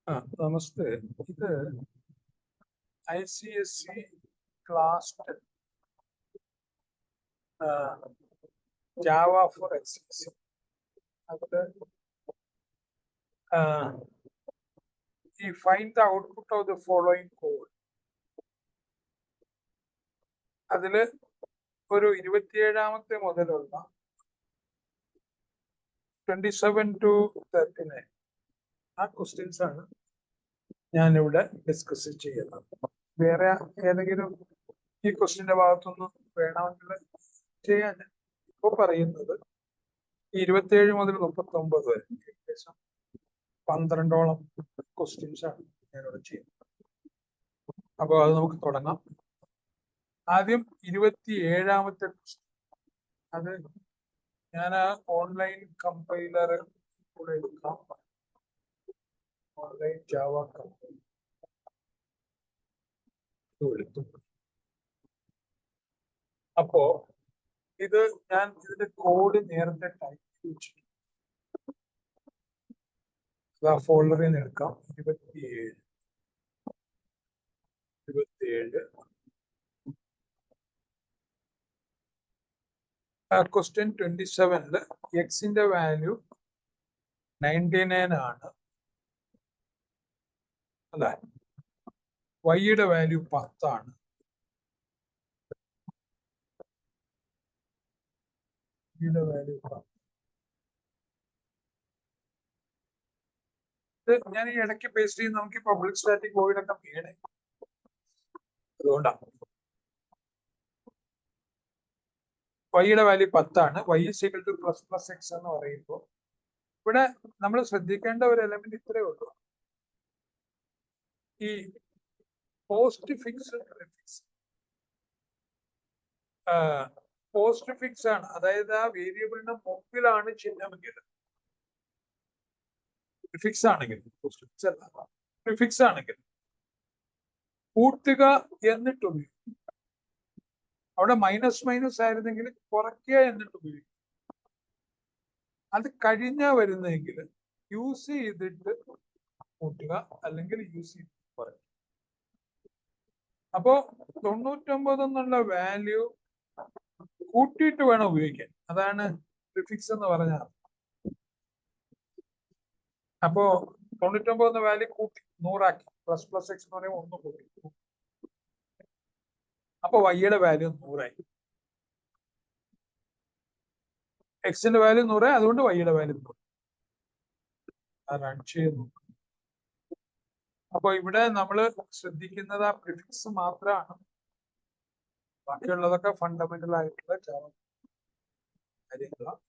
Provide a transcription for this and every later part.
നമസ്തേ. ഇത് ICSE class Java for ICSE. അത് ഈ find the output of the following code. അതില് ഒരു 27ാമത്തെ മുതലുള്ള 27 to 39 ആ ക്വസ്റ്റ്യൻസ് ആണ് ഞാനിവിടെ ഡിസ്കസ് ചെയ്യുന്നത്. വേറെ ഏതെങ്കിലും ഈ ക്വസ്റ്റ്യന്റെ ഭാഗത്തൊന്നും വേണമെങ്കിൽ ചെയ്യാൻ ഇപ്പൊ പറയുന്നത് 27 മുതൽ 39 വരെ ഏകദേശം 12ഓളം ക്വസ്റ്റ്യൻസ് ആണ് ഞാനിവിടെ ചെയ്യുന്നത്. അപ്പോൾ അത് നമുക്ക് തുടങ്ങാം. ആദ്യം 27ാമത്തെ ക്വസ്റ്റ്യൻ. അത് ഞാൻ ഓൺലൈൻ കമ്പൈലർ കൂടെ എടുക്കാം. ഓൺലൈൻ ജാവ കമ്പൈലർ എടുത്തു. അപ്പോ ഇത് ഞാൻ ഇതിന്റെ കോഡ് നേരത്തെ ടൈപ്പ് ചെയ്തു. ആ ഫോൾഡറിൽ നിന്ന് എടുക്കാം. 27 ക്വസ്റ്റ്യൻ 27 എക്സിന്റെ വാല്യൂ 99 ആണ് അല്ലെ, വൈയുടെ വാല്യൂ 10 ആണ്. വാല്യൂ 10. ഇത് ഞാൻ ഈ ഇടയ്ക്ക് പേസ്റ്റ് ചെയ്ത് നമുക്ക് പബ്ലിക് സ്റ്റാറ്റിക് വോയിഡ് ഒക്കെ വേണേ, അതുകൊണ്ടാണ്. വൈയുടെ വാല്യൂ 10 ആണ്. y = ++x എന്ന് പറയുമ്പോൾ ഇവിടെ നമ്മൾ ശ്രദ്ധിക്കേണ്ട ഒരു എലമെന്റ് ഇത്രയേ ഉള്ളൂ. ഈ പോസ്റ്റ് ഫിക്സ് പോസ്റ്റ് ഫിക്സ് ആണ്. അതായത് ആ വേരിയബിളിന്റെ മുമ്പിലാണ് ചിഹ്നമെങ്കിൽ, ഫിക്സ് ആണെങ്കിൽ, പോസ്റ്റ് ഫിക്സ് അല്ല, പ്രിഫിക്സ് ആണെങ്കിൽ കൂട്ടുക എന്നിട്ട് ഉപയോഗിക്കും. അവിടെ മൈനസ് ആയിരുന്നെങ്കിൽ കുറയ്ക്കുക എന്നിട്ട് ഉപയോഗിക്കും. അത് കഴിഞ്ഞാ വരുന്നെങ്കിൽ യൂസ് ചെയ്തിട്ട് കൂട്ടുക അല്ലെങ്കിൽ യൂസ് ചെയ്തിട്ട് കുറയ്ക്കുക. അപ്പോ 99 എന്നുള്ള വാല്യൂ കൂട്ടിയിട്ട് വേണം ഉപയോഗിക്കാൻ. അതാണ് പ്രിഫിക്സ് എന്ന് പറഞ്ഞാൽ. അപ്പോ 99 എന്ന വാല്യൂ കൂട്ടി 100 ആക്കി. ++x എന്ന് പറയുമ്പോൾ 1 കൂട്ടി. അപ്പൊ വൈയുടെ വാല്യൂ 100 ആയി. എക്സിന്റെ വാല്യൂ 100, അതുകൊണ്ട് വൈയുടെ വാല്യൂ 100. റൺ ചെയ്ത് നോക്കും. അപ്പൊ ഇവിടെ നമ്മൾ ശ്രദ്ധിക്കുന്നത് ആ പ്രിഫിക്സ് മാത്രമാണ്. ബാക്കിയുള്ളതൊക്കെ ഫണ്ടമെന്റൽ ആയിട്ടുള്ള കാര്യങ്ങളാണ്.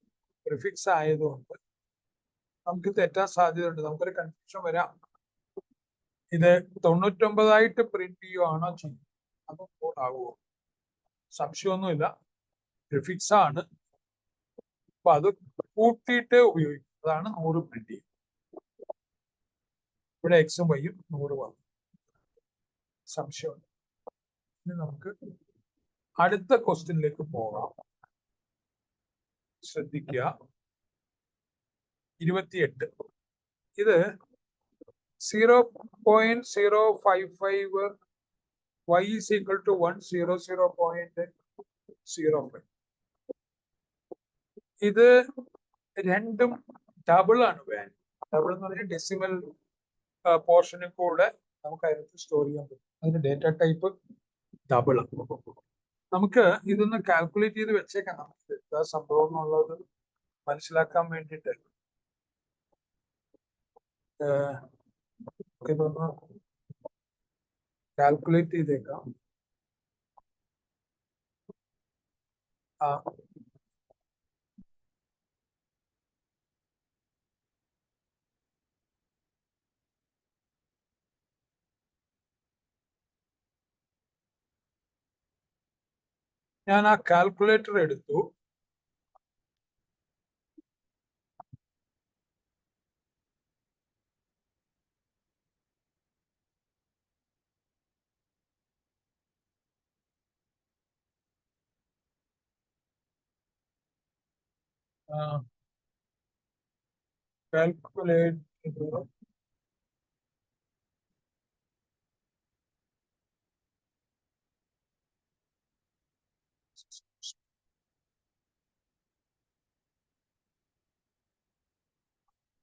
പ്രിഫിക്സ് ആയതുകൊണ്ട് നമുക്ക് തെറ്റാൻ സാധ്യതയുണ്ട്. നമുക്കൊരു കൺഫ്യൂഷൻ വരാം. ഇത് 99 പ്രിന്റ് ചെയ്യുവാണോ ചെയ്യും, അതും ആകുമോ? സംശയമൊന്നുമില്ല, പ്രിഫിക്സ് ആണ്. അപ്പൊ അത് കൂട്ടിയിട്ട് ഉപയോഗിക്കും. അതാണ് 100 പ്രിന്റ് ചെയ്യും. ഇവിടെ എക്സും വൈയും 100 വന്നു. സംശയമുണ്ട്. ഇനി നമുക്ക് അടുത്ത ക്വസ്റ്റ്യനിലേക്ക് പോകാം. ശ്രദ്ധിക്കുക. 28. ഇത് 0.055 y = 100.05. ഇത് രണ്ടും ഡബിൾ ആണ്. വാല്യൂ ഡബിൾ എന്ന് പറഞ്ഞാൽ ഡെസിമൽ പോർഷനിൽ കൂടെ നമുക്ക് അതിനകത്ത് സ്റ്റോർ ചെയ്യാൻ പറ്റും. അതിന്റെ ഡേറ്റ ടൈപ്പ് ഡബിൾ ആണ്. നമുക്ക് ഇതൊന്ന് കാൽക്കുലേറ്റ് ചെയ്ത് വെച്ചേക്കാം. നമുക്ക് എന്താ സംഭവം എന്നുള്ളത് മനസ്സിലാക്കാൻ വേണ്ടിയിട്ട് ഇതൊന്ന് കാൽക്കുലേറ്റ് ചെയ്തേക്കാം. ഞാൻ ആ കാൽക്കുലേറ്റർ എടുത്തു. കാൽക്കുലേറ്റ്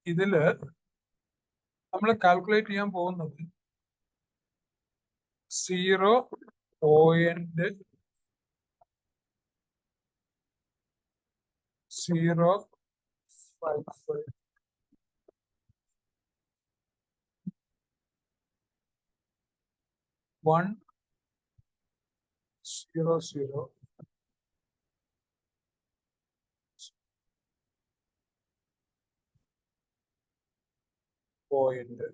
ഇതില് നമ്മൾ കാൽക്കുലേറ്റ് ചെയ്യാൻ പോകുന്നത് 0.055 100 പോയിന്റ്.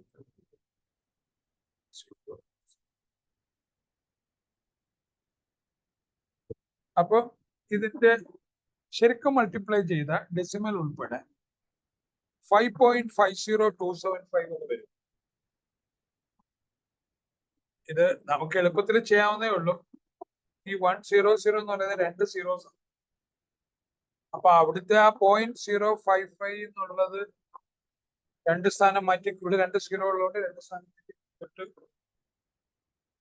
അപ്പൊ ഇതിന്റെ ശരിക്കും മൾട്ടിപ്ലൈ ചെയ്ത ഡെസിമൽ ഉൾപ്പെടെ 5.50275 എന്ന് വരും. ഇത് നമുക്ക് എളുപ്പത്തിൽ ചെയ്യാവുന്നേ ഉള്ളൂ. ഈ 100 എന്ന് പറയുന്നത് 2 സീറോസ്. അപ്പൊ അവിടുത്തെ ആ 0.055 എന്നുള്ളത് 2 സ്ഥാനം മാറ്റി, ഇവിടെ 2 സീറോ ഉള്ളതുകൊണ്ട് 2 സ്ഥാനം മാറ്റി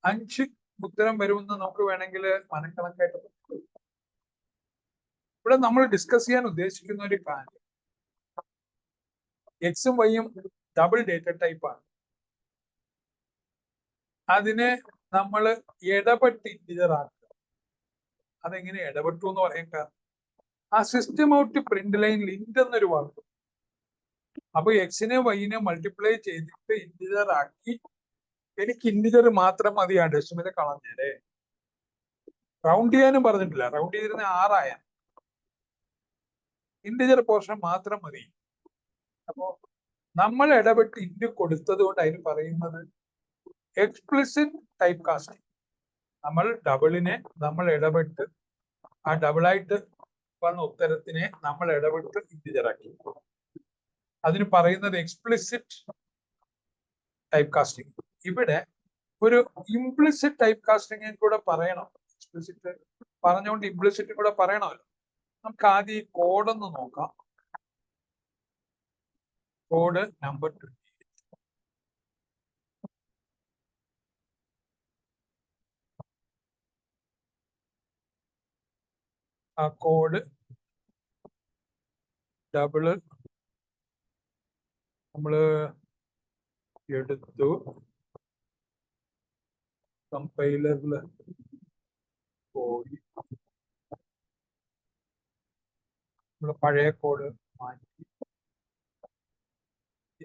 5 ഉത്തരം വരുമെന്ന് നമുക്ക് വേണമെങ്കിൽ മനക്കണക്കായിട്ട് പറ്റും. ഇവിടെ നമ്മൾ ഡിസ്കസ് ചെയ്യാൻ ഉദ്ദേശിക്കുന്ന ഒരു കാര്യം എക്സും വൈയും ഡബിൾ ഡേറ്റ ടൈപ്പ് ആണ്. അതിനെ നമ്മൾ ഇടപെട്ട് ഇന്റിജർ ആക്കുക. അതെങ്ങനെ ഇടപെട്ടു എന്ന് പറയാൻ കാരണം ആ സിസ്റ്റം ഔട്ട് പ്രിന്റ് ലൈനിൽ ഇന്റ് എന്നൊരു വാക്ക്. അപ്പൊ എക്സിനെ വൈനെ മൾട്ടിപ്ലൈ ചെയ്തിട്ട് ഇന്റിജർ ആക്കി എനിക്ക് ഇന്റിജർ മാത്രം മതി, ആ ഡെസിമലെ കളഞ്ഞേരെ. റൗണ്ട് ചെയ്യാനും പറഞ്ഞിട്ടില്ല, റൗണ്ട് ചെയ്തിരുന്ന 6 ഇന്റിജർ പോർഷൻ മാത്രം മതി. അപ്പോ നമ്മൾ ഇടപെട്ട് ഇന്റ് കൊടുത്തത് കൊണ്ട് അതിന് പറയുന്നത് എക്സ്പ്ലിസിറ്റ് ടൈപ്പ് കാസ്റ്റിംഗ്. നമ്മൾ ഡബിളിനെ നമ്മൾ ഇടപെട്ട് ആ ഡബിളായിട്ട് വന്ന ഉത്തരത്തിനെ നമ്മൾ ഇടപെട്ട് ഇന്റിജർ ആക്കി. അതിന് പറയുന്നത് എക്സ്പ്ലിസിറ്റ് ടൈപ്പ് കാസ്റ്റിംഗ്. ഇവിടെ ഒരു ഇംപ്ലിസിറ്റ് ടൈപ്പ് കാസ്റ്റിംഗ് കൂടെ പറയണം. എക്സ്പ്ലിസിറ്റ് പറഞ്ഞുകൊണ്ട് ഇംപ്ലിസിറ്റ് കൂടെ പറയണമല്ലോ. നമുക്ക് ആദ്യം ഈ കോഡ് ഒന്ന് നോക്കാം. Code number 20. ആ കോഡ് ഡബിള് നമ്മള് എടുത്തു, കമ്പൈലറിൽ പോയി നമ്മള് പഴയ കോഡ് മാറ്റി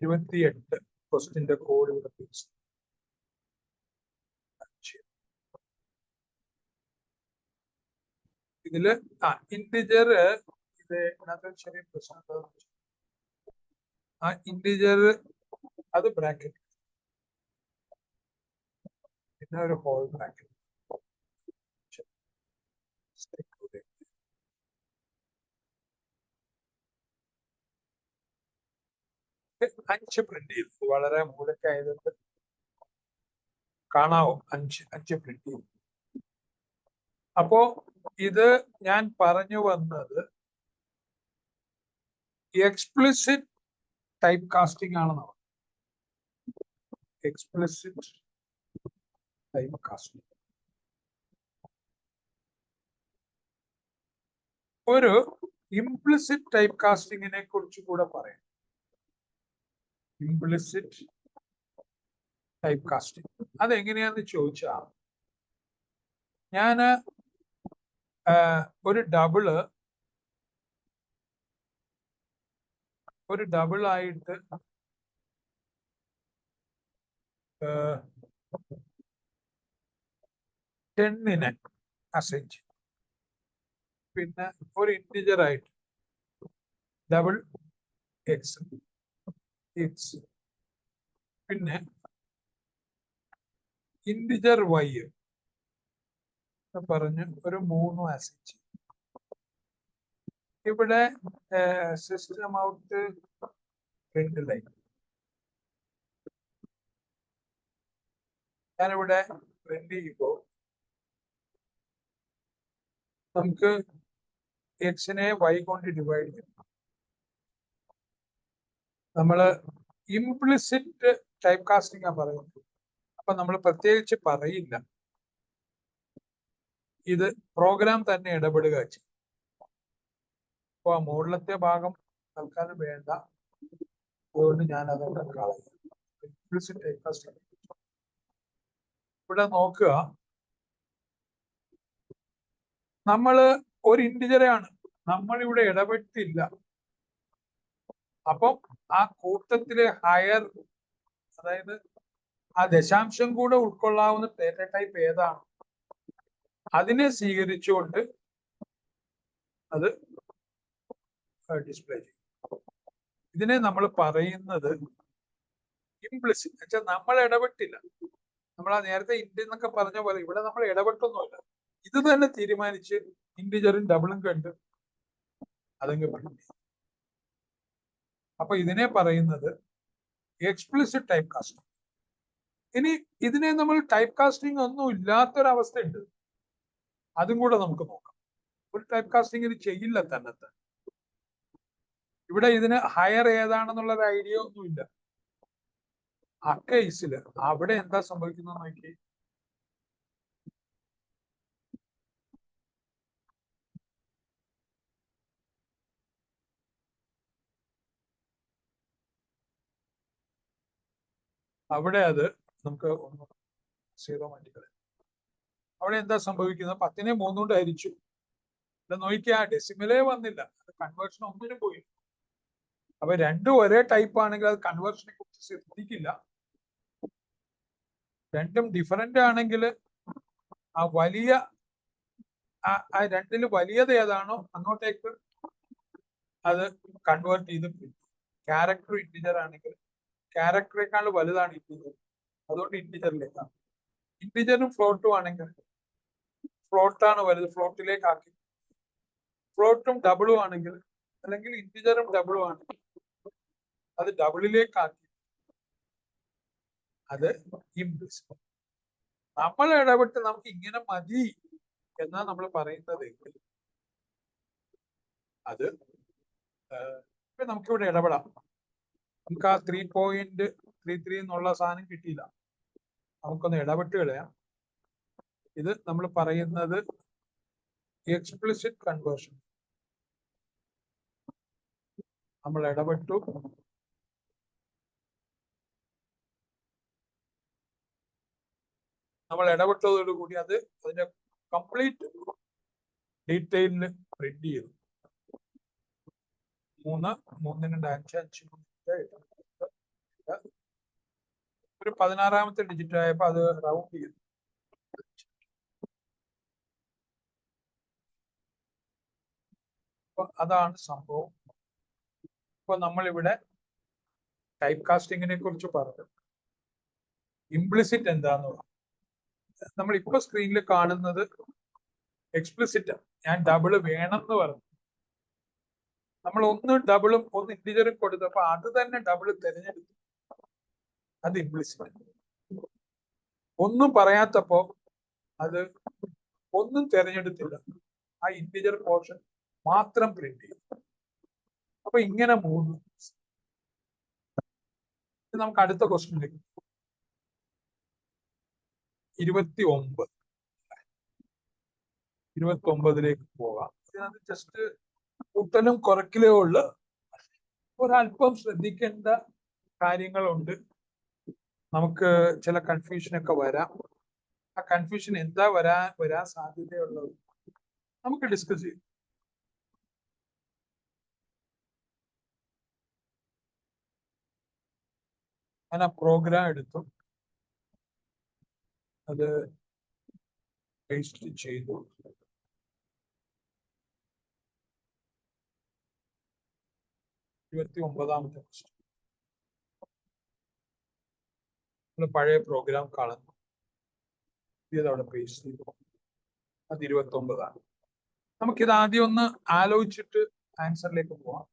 28 ക്വസ്റ്റിന്റെ കോഡ് ഇവിടെ ഫിക്സ്. ഇതില് ഇന്റിജർ, ഇത് ഇതിനകത്ത് ചെറിയ പ്രശ്നം. ആ ഇന്റിജർ അത് ബ്രാക്കറ്റ്, പിന്നെ ഒരു ഹോൾ ബ്രാക്കറ്റ്. 5 പ്രിന്റ് ചെയ്തു. വളരെ മൂലക്കായതുകൊണ്ട് കാണാവോ? 5 പ്രിന്റ് ചെയ്തു. അപ്പോ ഇത് ഞാൻ പറഞ്ഞു വന്നത് എക്സ്പ്ലിസിറ്റ് ടൈപ്പ് കാസ്റ്റിംഗ് ആണെന്ന്. എക്സ്പ്ലിസിറ്റ് ടൈപ്പ് കാസ്റ്റിംഗ് ഒരു ഇംപ്ലിസിറ്റ് ടൈപ്പ് കാസ്റ്റിങ്ങിനെ കുറിച്ച് കൂടെ പറയാം. ഇംപ്ലിസിറ്റ് ടൈപ്പ് കാസ്റ്റിംഗ് അതെങ്ങനെയാന്ന് ചോദിച്ചാൽ, ഞാന് ഒരു ഡബിൾ ആയിട്ട് 10നെ അസൈൻ ചെയ്യും. പിന്നെ ഒരു ഇന്റിജർ ആയിട്ട് ഡബിൾ എക്സ്, പിന്നെ ഇന്റിജർ വൈ പറഞ്ഞ് ഒരു 3 അസൈൻ ചെയ്യും. ഇവിടെ സിസ്റ്റം ഔട്ട് പ്രിന്റ് ലൈൻ ഞാനിവിടെ പ്രിന്റ് ചെയ്യുമ്പോൾ നമുക്ക് എക്സിനെ വൈ കൊണ്ട് ഡിവൈഡ് ചെയ്യണം. നമ്മള് ഇംപ്ലിസിറ്റ് ടൈപ്പ് കാസ്റ്റിംഗ് ആ പറയുന്നത്. അപ്പൊ നമ്മൾ പ്രത്യേകിച്ച് പറയില്ല, ഇത് പ്രോഗ്രാം തന്നെ ഇടപെടുക ചെയ്യും. അപ്പൊ ആ മുകളിലത്തെ ഭാഗം തൽക്കാലം വേണ്ട. അതുകൊണ്ട് ഞാൻ അതൊക്കെ കളയും. Implicit type casting. ഇവിടെ നോക്കുക, നമ്മള് ഒരു ഇന്റിജറാണ്, നമ്മളിവിടെ ഇടപെട്ടില്ല. അപ്പം ആ കൂട്ടത്തിലെ ഹയർ, അതായത് ആ ദശാംശം കൂടെ ഉൾക്കൊള്ളാവുന്ന ഡേറ്റ ടൈപ്പ് ഏതാണ് അതിനെ സ്വീകരിച്ചുകൊണ്ട് അത് ഡിസ്പ്ലേ ചെയ്യും. ഇതിനെ നമ്മൾ പറയുന്നത് ഇംപ്ലിസിറ്റ്. വെച്ചാൽ നമ്മൾ ഇടപെട്ടില്ല. നമ്മൾ ആ നേരത്തെ ഇന്ത്യ എന്നൊക്കെ പറഞ്ഞ പോലെ ഇവിടെ നമ്മൾ ഇടപെട്ടൊന്നുമില്ല. ഇത് തന്നെ തീരുമാനിച്ച് ഇന്റിജറും ഡബിളും കണ്ട് അതങ്ങ് പഠിക്കും. അപ്പൊ ഇതിനെ പറയുന്നത് എക്സ്പ്ലിസിറ്റ് ടൈപ്പ് കാസ്റ്റിംഗ്. ഇനി ഇതിനെ നമ്മൾ ടൈപ്പ് കാസ്റ്റിംഗ് ഒന്നും ഇല്ലാത്തൊരവസ്ഥയുണ്ട്, അതും കൂടെ നമുക്ക് നോക്കാം. ഒരു ടൈപ്പ് കാസ്റ്റിംഗ് ഇത് ചെയ്യില്ല തന്നെ. ഇവിടെ ഇതിന് ഹയർ ഏതാണെന്നുള്ളൊരു ഐഡിയ ഒന്നുമില്ല. ആ കേസിൽ അവിടെ എന്താ സംഭവിക്കുന്നത് നോക്കി. അവിടെ അത് നമുക്ക് ഒന്ന് 0 മാറ്റിക്കളയാം. അവിടെ എന്താ സംഭവിക്കുന്നത്? 10നെ 3 കൊണ്ട് ഹരിച്ചു. ഇവിടെ നോക്കിയാ ഡെസിമലേ വന്നില്ല, കൺവേർഷൻ ഒന്നിനും പോയി. അപ്പൊ രണ്ടും ഒരേ ടൈപ്പ് ആണെങ്കിൽ അത് കൺവേർഷനെ കുറിച്ച് ശ്രദ്ധിക്കില്ല. രണ്ടും ഡിഫറെന്റ് ആണെങ്കിൽ ആ വലിയ ആ രണ്ടില് വലിയത് ഏതാണോ അങ്ങോട്ടേക്ക് അത് കൺവേർട്ട് ചെയ്ത് ക്യാരക്ടർ ഇന്റിജർ ആണെങ്കിൽ ക്യാരക്ടറേക്കാൾ വലുതാണ് ഇന്റിജർ, അതുകൊണ്ട് ഇന്റിജറിലേക്കാണ്. ഇന്റിജറും ഫ്ലോട്ടും ആണെങ്കിൽ ഫ്ലോട്ടാണ് വലുത്, ഫ്ലോട്ടിലേക്ക് ആക്കി. ഫ്ലോട്ടും ഡബിളും ആണെങ്കിൽ, അല്ലെങ്കിൽ ഇന്റിജറും ഡബിളും ആണെങ്കിൽ അത് ഡബിളിലേക്ക് ആക്കി അത് ഇംപ്ലിസിറ്റ്. നമ്മൾ ഇടപെട്ട് നമുക്ക് ഇങ്ങനെ മതി എന്നാ നമ്മൾ പറയുന്നത് അത് ഇപ്പൊ നമുക്കിവിടെ ഇടപെടാം. നമുക്ക് ആ 3.33 എന്നുള്ള സാധനം കിട്ടിയില്ല, നമുക്കൊന്ന് ഇടപെട്ട് കളയാം. ഇത് നമ്മൾ പറയുന്നത് എക്സ്പ്ലിസിറ്റ് കൺവേർഷൻ. നമ്മൾ ഇടപെട്ടു, നമ്മൾ ഇടപെട്ടതോടുകൂടി അത് അതിന്റെ കംപ്ലീറ്റ് ഡീറ്റെയിലിന് പ്രിന്റ് ചെയ്തു. 3, 3, 5, 5, 3, ഒരു 16ാമത്തെ ഡിജിറ്റ് ആയപ്പോ അത് റൗണ്ട് ചെയ്തു. അപ്പൊ അതാണ് സംഭവം. ഇപ്പൊ നമ്മളിവിടെ ടൈപ്പ് കാസ്റ്റിങ്ങിനെ കുറിച്ച് പറഞ്ഞു. ഇംപ്ലിസിറ്റ് എന്താന്ന് പറഞ്ഞു. നമ്മൾ ഇപ്പൊ സ്ക്രീനിൽ കാണുന്നത് എക്സ്പ്ലിസിറ്റ്. ഞാൻ ഡബിള് വേണം എന്ന് പറഞ്ഞു. നമ്മൾ ഒന്ന് ഡബിളും ഒന്ന് ഇന്റിജറും കൊടുത്തപ്പോ അത് തന്നെ ഡബിള് തിരഞ്ഞെടുത്തു, അത് ഇംപ്ലിസിറ്റ്. ഒന്നും പറയാത്തപ്പോ അത് ഒന്നും തിരഞ്ഞെടുത്തില്ല, ആ ഇന്റിജർ പോർഷൻ മാത്രം പ്രിന്റ് ചെയ്തു. അപ്പൊ ഇങ്ങനെ 3. നമുക്ക് അടുത്ത ക്വസ്റ്റ്യനിലേക്ക് 29ലേക്ക് പോകാം. ഇതിനകത്ത് ജസ്റ്റ് കൂട്ടലും കുറയ്ക്കലേ ഉള്ളു. ഒരല്പം ശ്രദ്ധിക്കേണ്ട കാര്യങ്ങളുണ്ട്. നമുക്ക് ചില കൺഫ്യൂഷനൊക്കെ വരാം. ആ കൺഫ്യൂഷൻ എന്താ വരാൻ സാധ്യതയുള്ളത് നമുക്ക് ഡിസ്കസ് ചെയ്യാം. ഞാൻ ആ പ്രോഗ്രാം എടുത്തു, അത് പേസ്റ്റ് ചെയ്തു. ാമത്തെ ക്വസ്റ്റ്യൻ പഴയ പ്രോഗ്രാം കാണുന്നു, ഇതവിടെ പേസ്റ്റ് ചെയ്തു. അത് 29. നമുക്കിത് ആദ്യം ഒന്ന് ആലോചിച്ചിട്ട് ആൻസറിലേക്ക് പോവാം.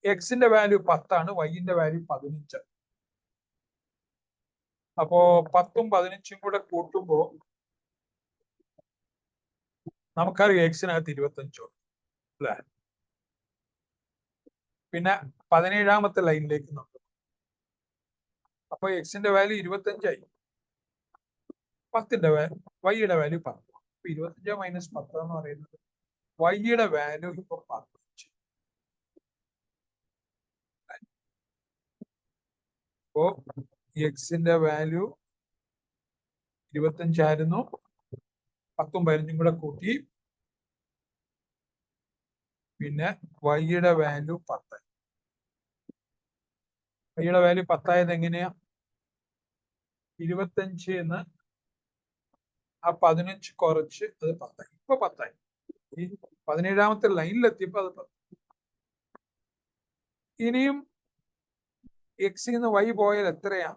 എക്സിന്റെ വാല്യൂ 10 വൈന്റെ വാല്യൂ 15. അപ്പോ 10ഉം 15ഉം കൂടെ കൂട്ടുമ്പോ നമുക്കറിയാം എക്സിനകത്ത് 25 അല്ലെ. പിന്നെ 17ാമത്തെ ലൈനിലേക്ക് നോക്കും. അപ്പൊ എക്സിന്റെ വാല്യൂ 25ആയി, 10ന്റെ വൈയുടെ വാല്യൂ 10. അപ്പൊ 25 മൈനസ് 10 എന്ന് പറയുന്നത് വൈയുടെ വാല്യൂ ഇപ്പൊ 15. അപ്പോ എക്സിന്റെ വാല്യൂ 25 10ഉം 15ഉം കൂടെ കൂട്ടി പിന്നെ വൈയുടെ വാല്യൂ 10. വൈയുടെ വാല്യൂ 10 എങ്ങനെയാ? 25 ആ 15 കുറച്ച് അത് 10. ഇപ്പൊ 10. ഈ 17ാമത്തെ ലൈനിലെത്തിയപ്പോ അത് 10. ഇനിയും എക്സിന്ന് വൈ പോയാൽ എത്രയാ?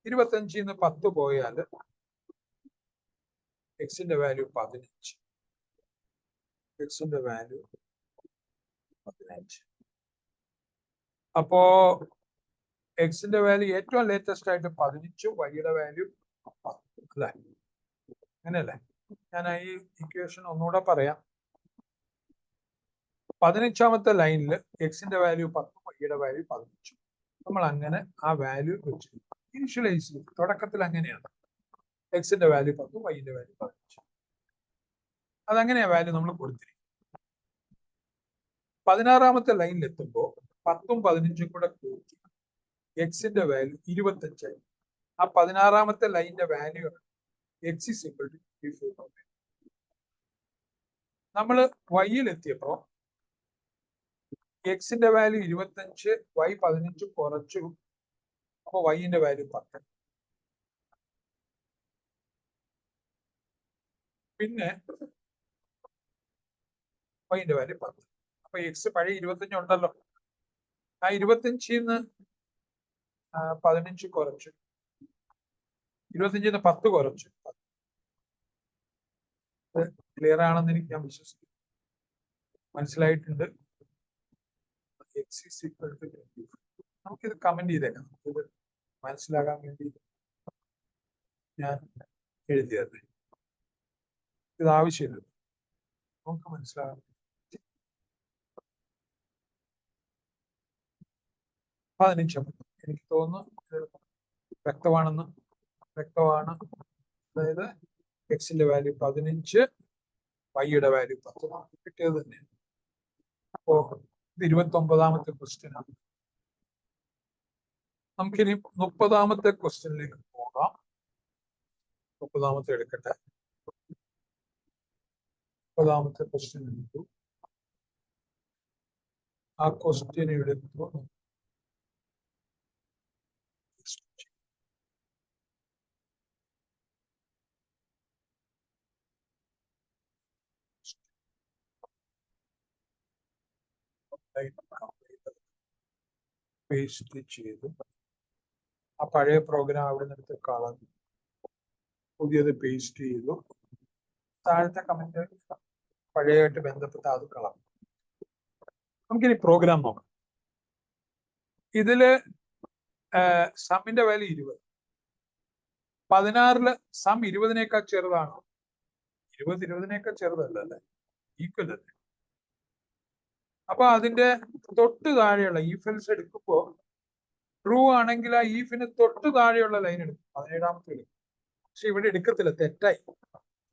25 10 പോയാൽ എക്സിന്റെ വാല്യൂ 15. എക്സിന്റെ വാല്യൂ 15. അപ്പോ എക്സിന്റെ വാല്യൂ ഏറ്റവും ലേറ്റസ്റ്റ് ആയിട്ട് 15, വൈയുടെ വാല്യൂ 10 അല്ലേ? അങ്ങനെയല്ലേ? ഞാൻ ഈ ഇക്വേഷൻ ഒന്നുകൂടെ പറയാം. 15ാമത്തെ ലൈനിൽ എക്സിന്റെ വാല്യൂ 10, വൈയുടെ വാല്യൂ 15. നമ്മൾ അങ്ങനെ ആ വാല്യൂ വെച്ച് ഇനിഷ്യലൈസ് തുടക്കത്തിൽ അങ്ങനെയാണ്. എക്സിന്റെ വാല്യൂ 10, വൈയുടെ വാല്യൂ 15. അതങ്ങനെയാ വാല്യൂ നമ്മൾ കൊടുത്തിരിക്കും. 16ാമത്തെ ലൈനിൽ എത്തുമ്പോൾ 10ഉം 15ഉം കൂടെ കൂട്ടി എക്സിന്റെ വാല്യൂ 25. ആ 16ാമത്തെ ലൈനിന്റെ value X is equal to 24. നമ്മൾ വൈയിൽ എത്തിയപ്പോ എക്സിന്റെ വാല്യൂ 25, വൈ 15 കുറച്ചു. അപ്പൊ വൈന്റെ വാല്യൂ 10. പിന്നെ വൈന്റെ വാല്യൂ 10. അപ്പൊ എക്സ് പഴയ 25 ഉണ്ടല്ലോ. ആ 25 15 കുറച്ചു. 25 10 കുറച്ചു. ക്ലിയർ ആണെന്ന് ഞാൻ വിശ്വസിക്കുന്നു. മനസ്സിലായിട്ടുണ്ട്. X is equal to 24. നമുക്കിത് കമന്റ് ചെയ്തേക്കാം. ഇത് മനസ്സിലാകാൻ വേണ്ടി ഞാൻ എഴുതിയത്. ഇത് ആവശ്യമില്ല, നമുക്ക് മനസ്സിലാകാൻ. 15 എനിക്ക് തോന്നുന്നു വ്യക്തമാണ്. അതായത് എക്സിന്റെ വാല്യൂ 15, വൈയുടെ വാല്യൂ 10 കിട്ടിയത് തന്നെ. അപ്പോ ഇത് 29ാമത്തെ ക്വസ്റ്റ്യൻ ആണ്. നമുക്കിനി 30ാമത്തെ ക്വസ്റ്റ്യനിലേക്ക് പോകാം. 30ാമത്തെ എടുക്കട്ടെ. 30ാമത്തെ ക്വസ്റ്റ്യൻ എടുത്തു. ആ ക്വസ്റ്റ്യൻ എടുത്തു. പേസ്റ്റ് ചെയ്തു. ആ പഴയ പ്രോഗ്രാം അവിടെ നിന്ന് കളഞ്ഞു, പുതിയത് പേസ്റ്റ് ചെയ്തു. താഴത്തെ കമന്റ് പഴയമായിട്ട് ബന്ധപ്പെട്ട അത് കളഞ്ഞു. നമുക്കിനി പ്രോഗ്രാം നോക്കാം. ഇതില് സമ്മിന്റെ വാല്യൂ 20. 16 സം 20നേക്കാൾ ചെറുതാണോ? 20 20നേക്കാൾ ചെറുതല്ല അല്ലേ? ഈക്വൽ അല്ലേ? അപ്പൊ അതിന്റെ തൊട്ട് താഴെയുള്ള ഈഫെൽസ് എടുക്കുമ്പോ ട്രൂ ആണെങ്കിൽ ആ ഈഫിന് തൊട്ട് താഴെയുള്ള ലൈൻ എടുക്കും, 17ാമത്തെ എടുക്കും. പക്ഷെ ഇവിടെ എടുക്കത്തില്ല, തെറ്റായി,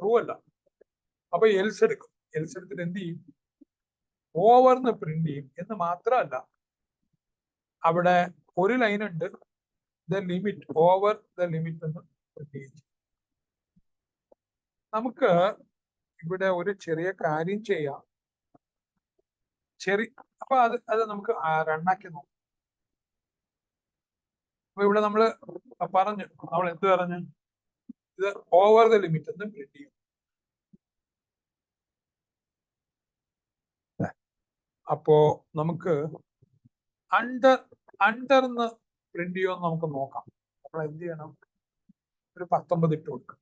ട്രൂ അല്ല. അപ്പൊ എൽസ് എടുക്കും. എൽസ് എടുത്തിട്ട് എന്ത് ചെയ്യും? ഓവർന്ന് പ്രിന്റ് ചെയ്യും. എന്ന് മാത്രമല്ല, അവിടെ ഒരു ലൈൻ ഉണ്ട്, the limit, over the limit എന്ന് പ്രിന്റ് ചെയ്യും. നമുക്ക് ഇവിടെ ഒരു ചെറിയ കാര്യം ചെയ്യാം. അപ്പൊ അത് നമുക്ക് റണ്ണാക്കി നോക്കാം. അപ്പൊ ഇവിടെ നമ്മൾ എന്ത് പറഞ്ഞു? ഇത് ഓവർ ദ ലിമിറ്റ് എന്ന് പ്രിന്റ് ചെയ്യും. അപ്പോ നമുക്ക് അണ്ടർന്ന് പ്രിന്റ് ചെയ്യുമെന്ന് നമുക്ക് നോക്കാം. അപ്പോൾ എന്ത് ചെയ്യണം? ഒരു 19 ഇട്ട് കൊടുക്കാം.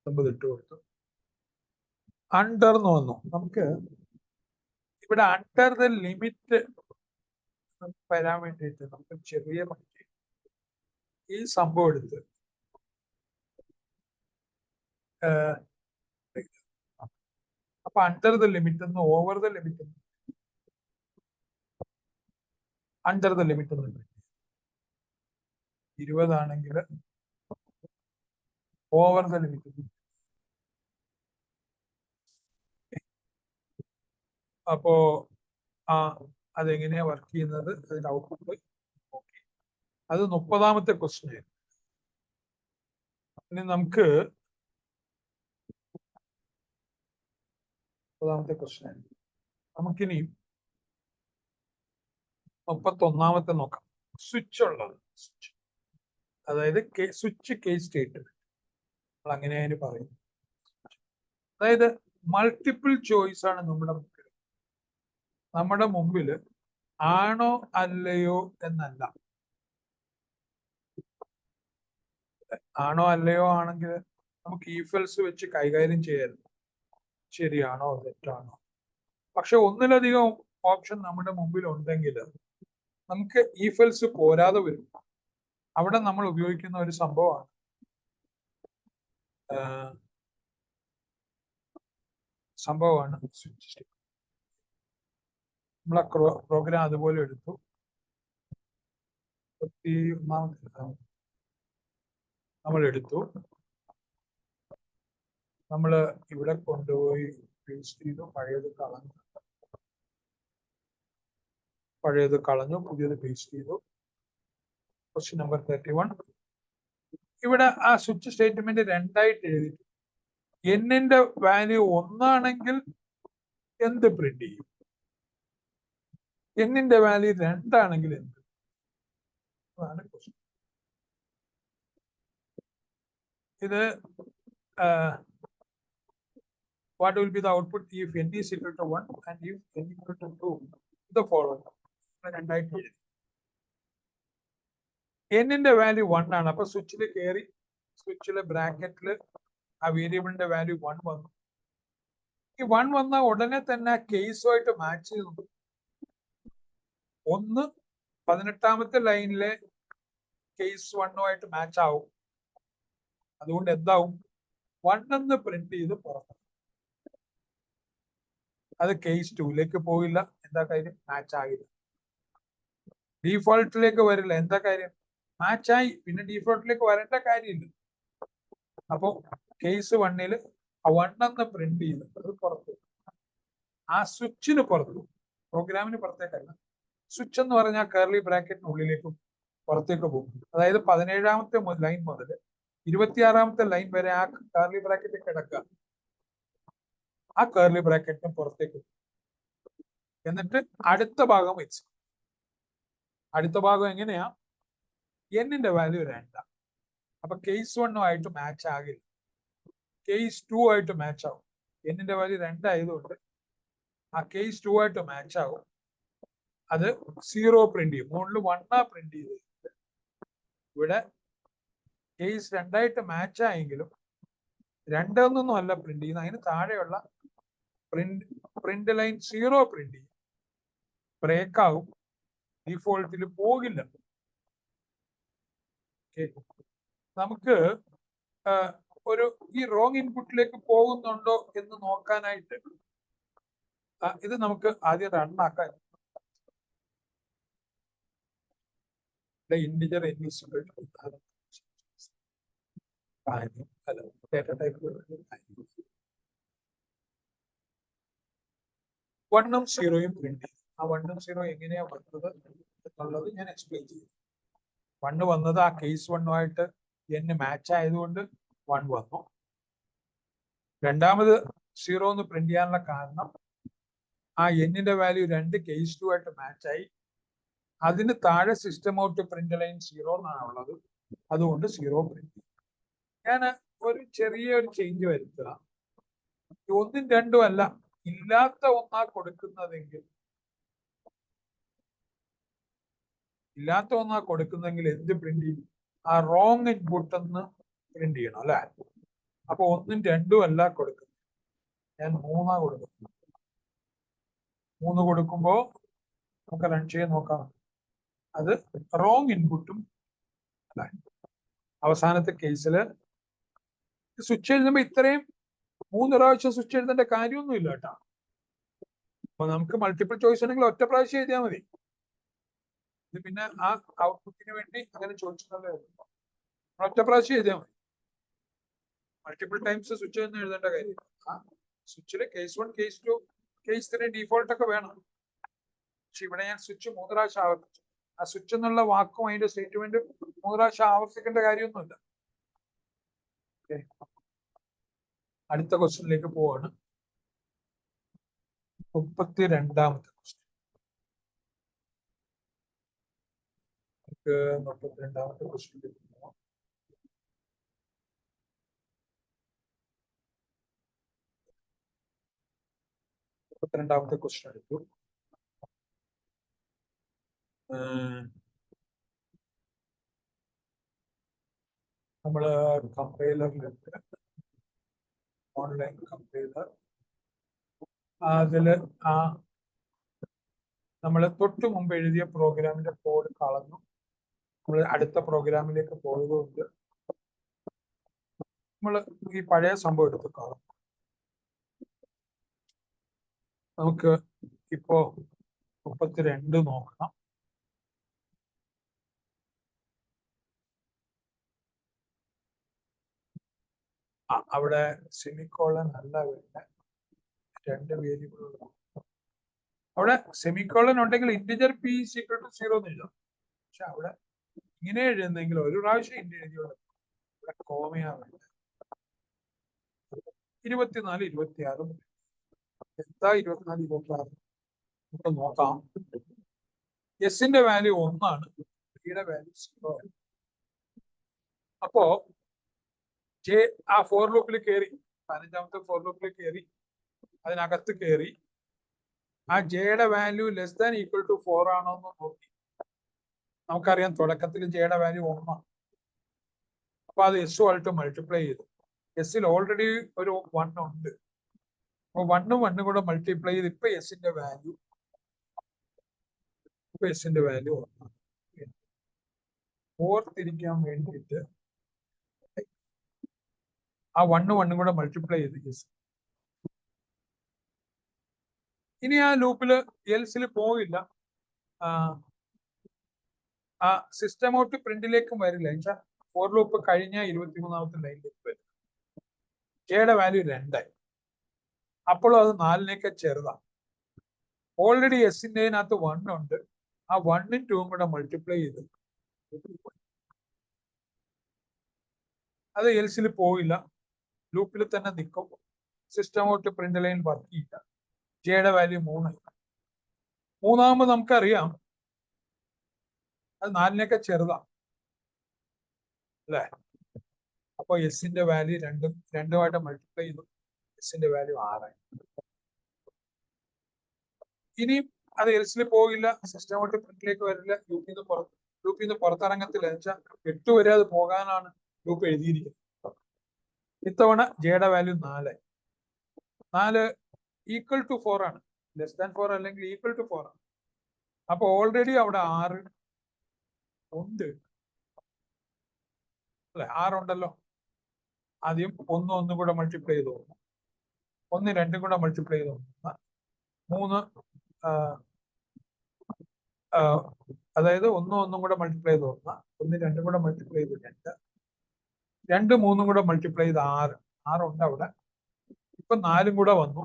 19 ഇട്ട് കൊടുത്തു. അണ്ടർന്ന് വന്നു. നമുക്ക് ഇവിടെ അണ്ടർ ദ ലിമിറ്റ് വരാൻ വേണ്ടിയിട്ട് നമുക്ക് ചെറിയ ഈ സംഭവം എടുത്ത് അപ്പൊ അണ്ടർ ദ ലിമിറ്റ് എന്ന് over the limit under the limit എന്ന് 20 ആണെങ്കിൽ ഓവർ ദ ലിമിറ്റ്. അപ്പോ അതെങ്ങനെയാ വർക്ക് ചെയ്യുന്നത്, അതിന്റെ ഔട്ട്പുട്ട് നോക്കി. അത് 30ാമത്തെ ക്വസ്റ്റ്യൻ ആയിരുന്നു. ഇനി നമുക്ക് 30ാമത്തെ ക്വസ്റ്റ്യൻ ആയിരുന്നു. നമുക്കിനി 31ാമത്തെ നോക്കാം. സ്വിച്ച് ഉള്ളത്, സ്വിച്ച് അതായത് സ്വിച്ച് കേസ് സ്റ്റേറ്റ്മെന്റ് നമ്മൾ അങ്ങനെ അതിന് പറയും. അതായത് മൾട്ടിപ്പിൾ ചോയ്സ് ആണ് നമ്മുടെ മുമ്പിൽ ആണോ അല്ലയോ എന്നല്ല. ആണോ അല്ലയോ ആണെങ്കിൽ നമുക്ക് ഈഫൽസ് വെച്ച് കൈകാര്യം ചെയ്യായിരുന്നു, ശരിയാണോ തെറ്റാണോ. പക്ഷെ ഒന്നിലധികം ഓപ്ഷൻ നമ്മുടെ മുമ്പിൽ ഉണ്ടെങ്കിൽ നമുക്ക് ഈഫൽസ് പോരാതെ വരും. അവിടെ നമ്മൾ ഉപയോഗിക്കുന്ന ഒരു സംഭവമാണ് സ്വിച്ച് സ്റ്റേറ്റ്മെന്റ്. നമ്മളെ പ്രോഗ്രാം അതുപോലെ എടുത്തു. 31ാമത്തെ നമ്മൾ എടുത്തു, നമ്മൾ ഇവിടെ കൊണ്ടുപോയി പേസ്റ്റ് ചെയ്തു, പഴയത് കളഞ്ഞു, പുതിയത് പേസ്റ്റ് ചെയ്തു. Question number 31. ഇവിടെ ആ സ്വിച്ച് സ്റ്റേറ്റ്മെന്റ് രണ്ടായിട്ട് എഴുതി. എന്നിന്റെ വാല്യൂ 1 ആണെങ്കിൽ എന്ത് പ്രിന്റ് ചെയ്യും, എന്നിന്റെ വാല്യൂ 2 ആണെങ്കിൽ എന്ത്. അതാണ് ക്വസ്റ്റ്യൻ. ഇത് what will be the output if n is equal to 1 and if n equal to 2, the following. രണ്ടായിട്ട് എഴുതി. എന്നിന്റെ വാല്യൂ 1 ആണ്. അപ്പൊ സ്വിച്ചിൽ കയറി, സ്വിച്ചിലെ ബ്രാക്കറ്റില് ആ വേരിയബിളിന്റെ വാല്യൂ 1 വന്നു. ഈ 1 വന്ന ഉടനെ തന്നെ കേസുമായിട്ട് മാച്ച് ചെയ്തു. 1 18ാമത്തെ ലൈനിലെ കേസ് 1ഉമായിട്ട് മാച്ച് ആവും. അതുകൊണ്ട് എന്താവും, 1 എന്ന് പ്രിന്റ് ചെയ്ത് പുറത്തു. അത് കേസ് 2ലേക്ക് പോയില്ല. എന്താ കാര്യം, മാച്ച് ആയില്ല. ഡീഫോൾട്ടിലേക്ക് വരില്ല. എന്താ കാര്യം, മാച്ചായി. പിന്നെ ഡീഫോൾട്ടിലേക്ക് വരേണ്ട കാര്യമില്ല. അപ്പൊ കേസ് 1ല് ആ 1 എന്ന് പ്രിന്റ് ചെയ്ത് അത് പുറത്തു. ആ സ്വിച്ചിന് പുറത്തു, പ്രോഗ്രാമിന് പുറത്തേക്കല്ല. സ്വിച്ച് എന്ന് പറഞ്ഞാൽ കർലി ബ്രാക്കറ്റിനുള്ളിലേക്കും പുറത്തേക്ക് പോകും. അതായത് 17ാമത്തെ ലൈൻ മുതൽ 26ാമത്തെ ലൈൻ വരെ ആ കർലി ബ്രാക്കറ്റ് കിടക്കുക. ആ കർലി ബ്രാക്കറ്റിന് പുറത്തേക്ക്. എന്നിട്ട് അടുത്ത ഭാഗം വെച്ച്, അടുത്ത ഭാഗം എങ്ങനെയാ, എന്നിന്റെ വാല്യൂ 2. അപ്പൊ കേസ് 1ഉമായിട്ട് മാച്ച് ആകില്ല, കേസ് 2 മാച്ച് ആവും. എന്നിന്റെ വാല്യൂ 2 ആയതുകൊണ്ട് ആ കേസ് 2 മാച്ച് ആവും. അത് 0 പ്രിന്റ് ചെയ്യും. മുകളിൽ 1 പ്രിന്റ് ചെയ്ത് ഇവിടെ കേസ് 2 മാച്ച് ആയെങ്കിലും 2 എന്നൊന്നും അല്ല പ്രിന്റ് ചെയ്യുന്നത്. അതിന് താഴെയുള്ള പ്രിന്റ് ലൈൻ 0 പ്രിന്റ് ചെയ്യും. ബ്രേക്ക് ആകും, ഡിഫോൾട്ടിൽ പോകില്ല. നമുക്ക് ഈ റോങ് ഇൻപുട്ടിലേക്ക് പോകുന്നുണ്ടോ എന്ന് നോക്കാനായിട്ട് ഇത് നമുക്ക് ആദ്യം റണ്ണാക്കാൻ. ഇന്റിജർ ഡാറ്റ ടൈപ്പ് 1ഉം 0യും പ്രിന്റ് ചെയ്യും. ആ 1ഉം 0 എങ്ങനെയാ വന്നത് എന്നുള്ളത് ഞാൻ എക്സ്പ്ലെയിൻ ചെയ്യും. 1 വന്നത് ആ കേസ് 1ഉമായിട്ട് n മാച്ച് ആയതുകൊണ്ട് 1 വന്നു. രണ്ടാമത് 0 എന്ന് പ്രിന്റ് ചെയ്യാനുള്ള കാരണം ആ എന്നിന്റെ വാല്യൂ 2 കേസ് 2 മാച്ച് ആയി. അതിന് താഴെ സിസ്റ്റം ഔട്ട് പ്രിന്റ് ലൈൻ 0 എന്നാണ് ഉള്ളത്. അതുകൊണ്ട് 0 പ്രിന്റ് ചെയ്യും. ഞാൻ ഒരു ചെറിയൊരു ചേഞ്ച് വരുത്തുക. 1ഉം 2ഉം അല്ല, ഇല്ലാത്ത ഒന്നാ കൊടുക്കുന്നതെങ്കിൽ, എന്ത് പ്രിന്റ് ചെയ്യും, ആ റോങ് ഇൻപുട്ട് എന്ന് പ്രിന്റ് ചെയ്യണം അല്ലെ. അപ്പൊ 1ഉം 2ഉം അല്ല കൊടുക്കുന്നത്, ഞാൻ 3 കൊടുക്കുന്നത്. 3 കൊടുക്കുമ്പോ നമുക്ക് റൺ ചെയ്യാൻ നോക്കാം. അത് റോങ് ഇൻപുട്ടും അല്ല. അവസാനത്തെ കേസിൽ സ്വിച്ച് എഴുതുമ്പോ ഇത്രയും 3 പ്രാവശ്യം സ്വിച്ച് എഴുതേണ്ട കാര്യമൊന്നും ഇല്ല കേട്ടോ. അപ്പൊ നമുക്ക് മൾട്ടിപ്പിൾ ചോയ്സ് ഉണ്ടെങ്കിൽ ഒറ്റ പ്രാവശ്യം എഴുതിയാൽ മതി. ഇത് പിന്നെ ആ ഔട്ട്പുട്ടിന് വേണ്ടി അങ്ങനെ ചോദിച്ചിട്ടുള്ളേ ഉള്ളൂ. ഒറ്റ പ്രാവശ്യം എഴുതിയാൽ മതി. മൾട്ടിപ്പിൾ ടൈംസ് സ്വിച്ച് എന്ന് എഴുതേണ്ട കാര്യം. ആ സ്വിച്ചില് കേസ് 1, കേസ് 2, കേസ് 3 ഡീഫോൾട്ട് ഒക്കെ വേണം. പക്ഷെ ഇവിടെ ഞാൻ സ്വിച്ച് 3 പ്രാവശ്യം ആവർത്തിച്ചു. ആ സ്വിച്ച് എന്നുള്ള വാക്കും അതിന്റെ സ്റ്റേറ്റ്മെന്റ് 3 പ്രാവശ്യം ആവർത്തിക്കേണ്ട കാര്യമൊന്നുമില്ല. അടുത്ത ക്വസ്റ്റ്യനിലേക്ക് പോവാണ്. 32ാമത്തെ ക്വസ്റ്റ്യൻ. 32ാമത്തെ ക്വസ്റ്റ്യനിലേക്ക് പോവാം. 32ാമത്തെ ക്വസ്റ്റ്യൻ എടുത്തു. നമ്മള് കമ്പൈലറിലുണ്ട്, ഓൺലൈൻ കമ്പൈലർ. അതില് നമ്മൾ തൊട്ട് മുമ്പ് എഴുതിയ പ്രോഗ്രാമിന്റെ കോഡ് കളഞ്ഞു. നമ്മൾ അടുത്ത പ്രോഗ്രാമിലേക്ക് പോയതുകൊണ്ട് നമ്മൾ ഈ പഴയ സംഭവം എടുത്ത് കാണും. നമുക്ക് ഇപ്പോ 32 നോക്കണം. അവിടെ സെമിക്കോളൻ അല്ല വരുന്ന 2 വേരിയബിളുകൾ. അവിടെ സെമിക്കോളൻ ഉണ്ടെങ്കിൽ ഇന്റിജർ p = 0 എന്ന് എഴുതാം. പക്ഷെ അവിടെ ഇങ്ങനെ എഴുതുന്നെങ്കിൽ ഒരു പ്രാവശ്യം ഇന്ത്യ എഴുതിയോളൂ. ഇവിടെ കോമയാണ്. 24, 26 എന്താ 24, 26 നമുക്ക് നോക്കാം. എസിന്റെ വാല്യൂ 1 ആണ്, യുടെ വാല്യൂ 0 ആണ്. അപ്പോ ജെ ആ ഫോർ ലൂപ്പിൽ കയറി, 15ാമത്തെ ഫോർ ലൂപ്പിൽ കയറി, അതിനകത്ത് കയറി ആ ജെയുടെ വാല്യൂ <= 4 ആണോ എന്ന് നോക്കി. നമുക്കറിയാം തുടക്കത്തിൽ ജെയുടെ വാല്യൂ 1 ആണ്. അപ്പൊ അത് എസുമായിട്ട് മൾട്ടിപ്ലൈ ചെയ്തു. എസിൽ ഓൾറെഡി ഒരു 1 ഉണ്ട്. അപ്പൊ 1ഉം 1ഉം കൂടെ മൾട്ടിപ്ലൈ ചെയ്ത് ഇപ്പൊ എസിന്റെ വാല്യൂ 1. ഓർത്തിരിക്കാൻ വേണ്ടിയിട്ട് ആ 1ഉം 1ഉം കൂടെ മൾട്ടിപ്ലൈ ചെയ്ത് എസ്. ഇനി ആ ലൂപ്പില് എൽസിൽ പോയില്ല, ആ സിസ്റ്റം ഔട്ട് പ്രിന്റിലേക്കും വരില്ല. എന്നുവെച്ചാൽ ഫോർ ലൂപ്പ് കഴിഞ്ഞ 23ാമത്തെ ലൈനിലേക്ക് വരും. ജെയുടെ വാല്യൂ 2 അപ്പോഴും അത് 4നേക്കാൾ ചെറുതാണ്. ഓൾറെഡി എസിൻ്റെതിനകത്ത് 1 ഉണ്ട്. ആ 1ഉം 2ഉം കൂടെ മൾട്ടിപ്ലൈ ചെയ്ത് അത് എൽസിൽ പോയില്ല, ലൂപ്പിൽ തന്നെ നിൽക്കും. System out print line work ചെയ്യില്ല. ജെയുടെ വാല്യൂ 3. മൂന്നാമത് നമുക്കറിയാം അത് 4നേക്കാൾ ചെറുതാണ് അല്ലേ. അപ്പൊ എസിന്റെ വാല്യൂ 2ഉമായിട്ട് മൾട്ടിപ്ലൈ ചെയ്തു. എസിന്റെ വാല്യൂ 6. ഇനിയും അത് എൽസിൽ പോകില്ല, സിസ്റ്റം ഔട്ട് പ്രിന്റിലേക്ക് വരില്ല, ലൂപ്പിൽ നിന്ന് പുറത്തിറങ്ങത്തില്ല. വെച്ചാൽ 8 വരെ അത് പോകാനാണ് ലൂപ്പ് എഴുതിയിരിക്കുന്നത്. ഇത്തവണ ജെയുടെ വാല്യൂ 4. 4 = 4 ആണ്, <4 അല്ലെങ്കിൽ = 4 ആണ്. അപ്പൊ ഓൾറെഡി അവിടെ 6 ഉണ്ട് അല്ലെ, 6 ഉണ്ടല്ലോ. ആദ്യം 1 1 കൂടെ മൾട്ടിപ്ലൈ ചെയ്ത് 1 2 കൂടെ മൾട്ടിപ്ലൈ ചെയ്ത് 3, അതായത് 1 1 കൂടെ മൾട്ടിപ്ലൈ ചെയ്ത് 1 2 കൂടെ മൾട്ടിപ്ലൈ ചെയ്ത് 2 2 3 കൂടെ മൾട്ടിപ്ലൈ ചെയ്ത് 6 ഉണ്ട് അവിടെ. ഇപ്പൊ 4ഉം കൂടെ വന്നു,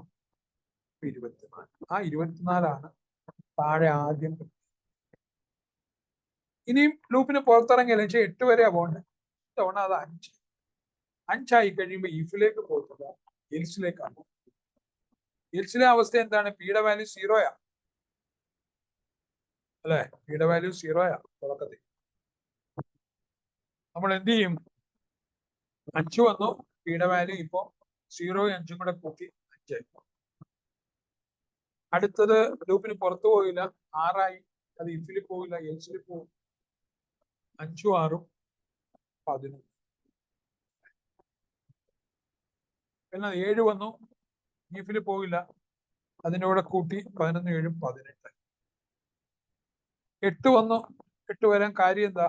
24. ആ 24ആണ് താഴെ ആദ്യം. ഇനിയും ലൂപ്പിന് പുറത്തിറങ്ങിയാലും 8 വരെയാ പോകേണ്ടത്. തവണ അത് 5 ആയി കഴിയുമ്പോൾ ഈഫിലേക്ക് പോകത്തില്ല, എൽസിലേക്കാണ്. എൽസിലെ അവസ്ഥ എന്താണ്? പിയുടെ വാല്യൂ 0 അല്ലെ, പിയുടെ വാല്യൂ 0 തുടക്കത്തിൽ. നമ്മൾ എന്ത് ചെയ്യും? 5 വന്നു, പിയുടെ വാല്യൂ ഇപ്പോ 0യും 5ഉം കൂടെ കൂട്ടി 5 ആയി. അടുത്തത് ലൂപ്പിന് പുറത്തു പോയില്ല, 6 ആയി. അത് ഇഫിൽ പോയില്ല, എൽസിൽ പോകും. 5ഉം 6ഉം 11. പിന്നെ 7 വന്നു, ഇഫിൽ പോയില്ല, അതിൻ്റെ കൂടെ കൂട്ടി 11 7 18. 8 വന്നു, 8 വരാൻ കാര്യം എന്താ?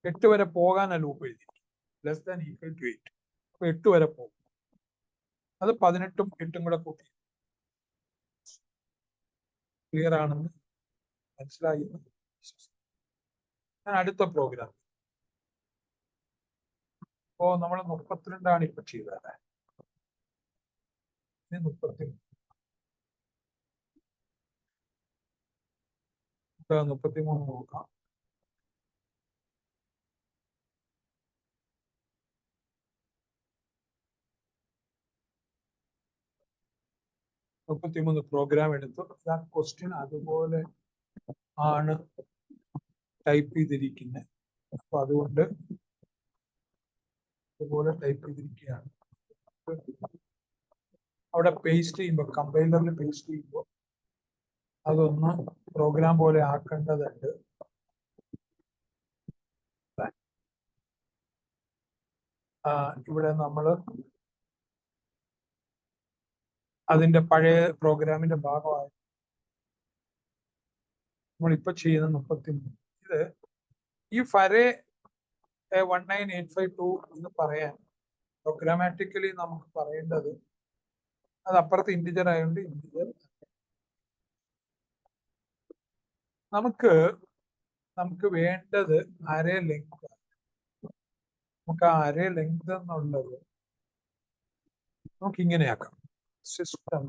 8 വരെ പോകാനാ ലൂപ്പ് എഴുതി, <= 8. അപ്പൊ 8 വരെ പോകും. അത് 18ഉം 8ഉം കൂടെ കൂട്ടി. ക്ലിയർ ആണെന്ന് മനസ്സിലായി. ഞാൻ അടുത്ത പ്രോഗ്രാം. അപ്പോ നമ്മൾ 32ആണ് ഇപ്പൊ ചെയ്തത്. 32 നമുക്ക് 33 നോക്കാം. പ്രോഗ്രാം എടുത്തു. ആ ക്വസ്റ്റ്യൻ അതുപോലെ ആണ് ടൈപ്പ് ചെയ്തിരിക്കുന്നത്. അപ്പൊ അതുകൊണ്ട് അതുപോലെ ടൈപ്പ് ചെയ്തിരിക്കുകയാണ്. അവിടെ പേസ്റ്റ് ചെയ്യുമ്പോൾ, കമ്പൈലറിൽ പേസ്റ്റ് ചെയ്യുമ്പോൾ അതൊന്ന് പ്രോഗ്രാം പോലെ ആക്കേണ്ടതുണ്ട്. ഇവിടെ നമ്മൾ അതിന്റെ പഴയ പ്രോഗ്രാമിന്റെ ഭാഗമായി നമ്മളിപ്പോ ചെയ്യുന്ന 33. ഇത് ഈ ഫരെ 19852 എന്ന് പറയാൻ പ്രോഗ്രാമാറ്റിക്കലി നമുക്ക് പറയേണ്ടത്, അത് അപ്പുറത്ത് ഇന്റിജർ ആയതുകൊണ്ട് ഇന്റിജർ. നമുക്ക് വേണ്ടത് അരേ ലെങ്ത്. നമുക്ക് ആ അരേ ലെങ്ത് എന്നുള്ളത് നമുക്ക് ഇങ്ങനെയാക്കാം. System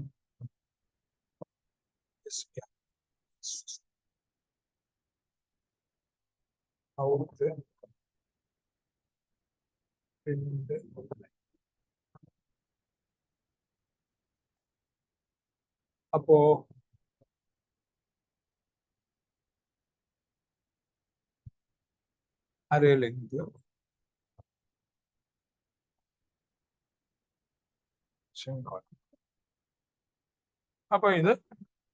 out print. അപ്പോ അരേ ലെങ്ത് അപ്പൊ ഇത്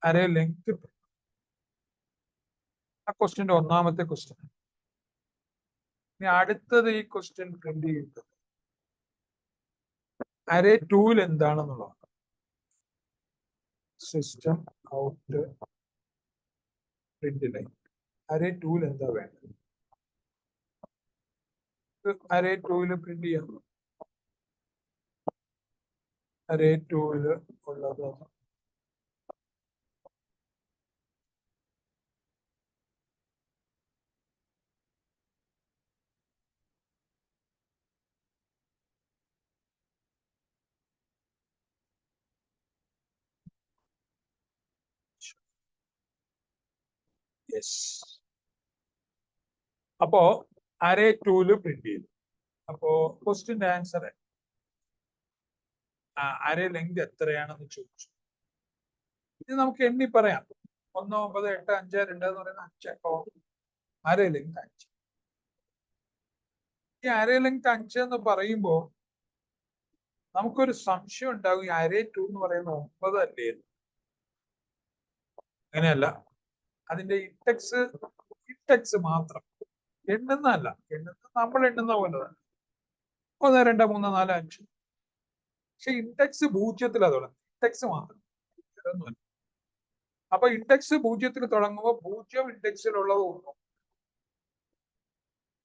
അരേ ലെങ്ത്. ആ ക്വസ്റ്റ്യന്റെ ഒന്നാമത്തെ ക്വസ്റ്റ്യൻ. ഇനി അടുത്തത് ഈ ക്വസ്റ്റ്യൻ പ്രിന്റ് ചെയ്യുന്നത് അരേ ടൂൽ എന്താണെന്നുള്ളതാണ്. System out print line. Array tool എന്താ വേണ്ടത്? അരേ ടൂല് പ്രിന്റ് ചെയ്യാം. അരേ ടൂല് ഉള്ളത് അപ്പോ അരേ ടൂല് പ്രിന്റ് ചെയ്തു. അപ്പോ ക്വസ്റ്റ്യന്റെ ആൻസർ അരേ ലെങ്ത് എത്രയാണെന്ന് ചോദിച്ചു. ഇത് നമുക്ക് എണ്ണി പറയാം. 1 9 8 5 2 എന്ന് പറയുന്ന 5. അപ്പോ അരേ ലെങ്ത് 5. ഈ അരേ ലെങ്ത് 5 എന്ന് പറയുമ്പോ നമുക്കൊരു സംശയം ഉണ്ടാകും, ഈ അരേ ടു എന്ന് പറയുന്ന 9 അല്ലേ? അങ്ങനെയല്ല. അതിന്റെ ഇൻഡെക്സ് മാത്രം എണ്ണുന്നതല്ല. നമ്മൾ എണ്ണുന്ന പോലെ തന്നെ 1 2 3 4 5. പക്ഷെ ഇൻഡെക്സ് 0-ൽ തുടങ്ങും. ഇൻഡെക്സ് മാത്രം. അപ്പൊ ഇൻഡെക്സ് 0-ൽ തുടങ്ങുമ്പോൾ 0 ഇൻഡെക്സിലുള്ളത്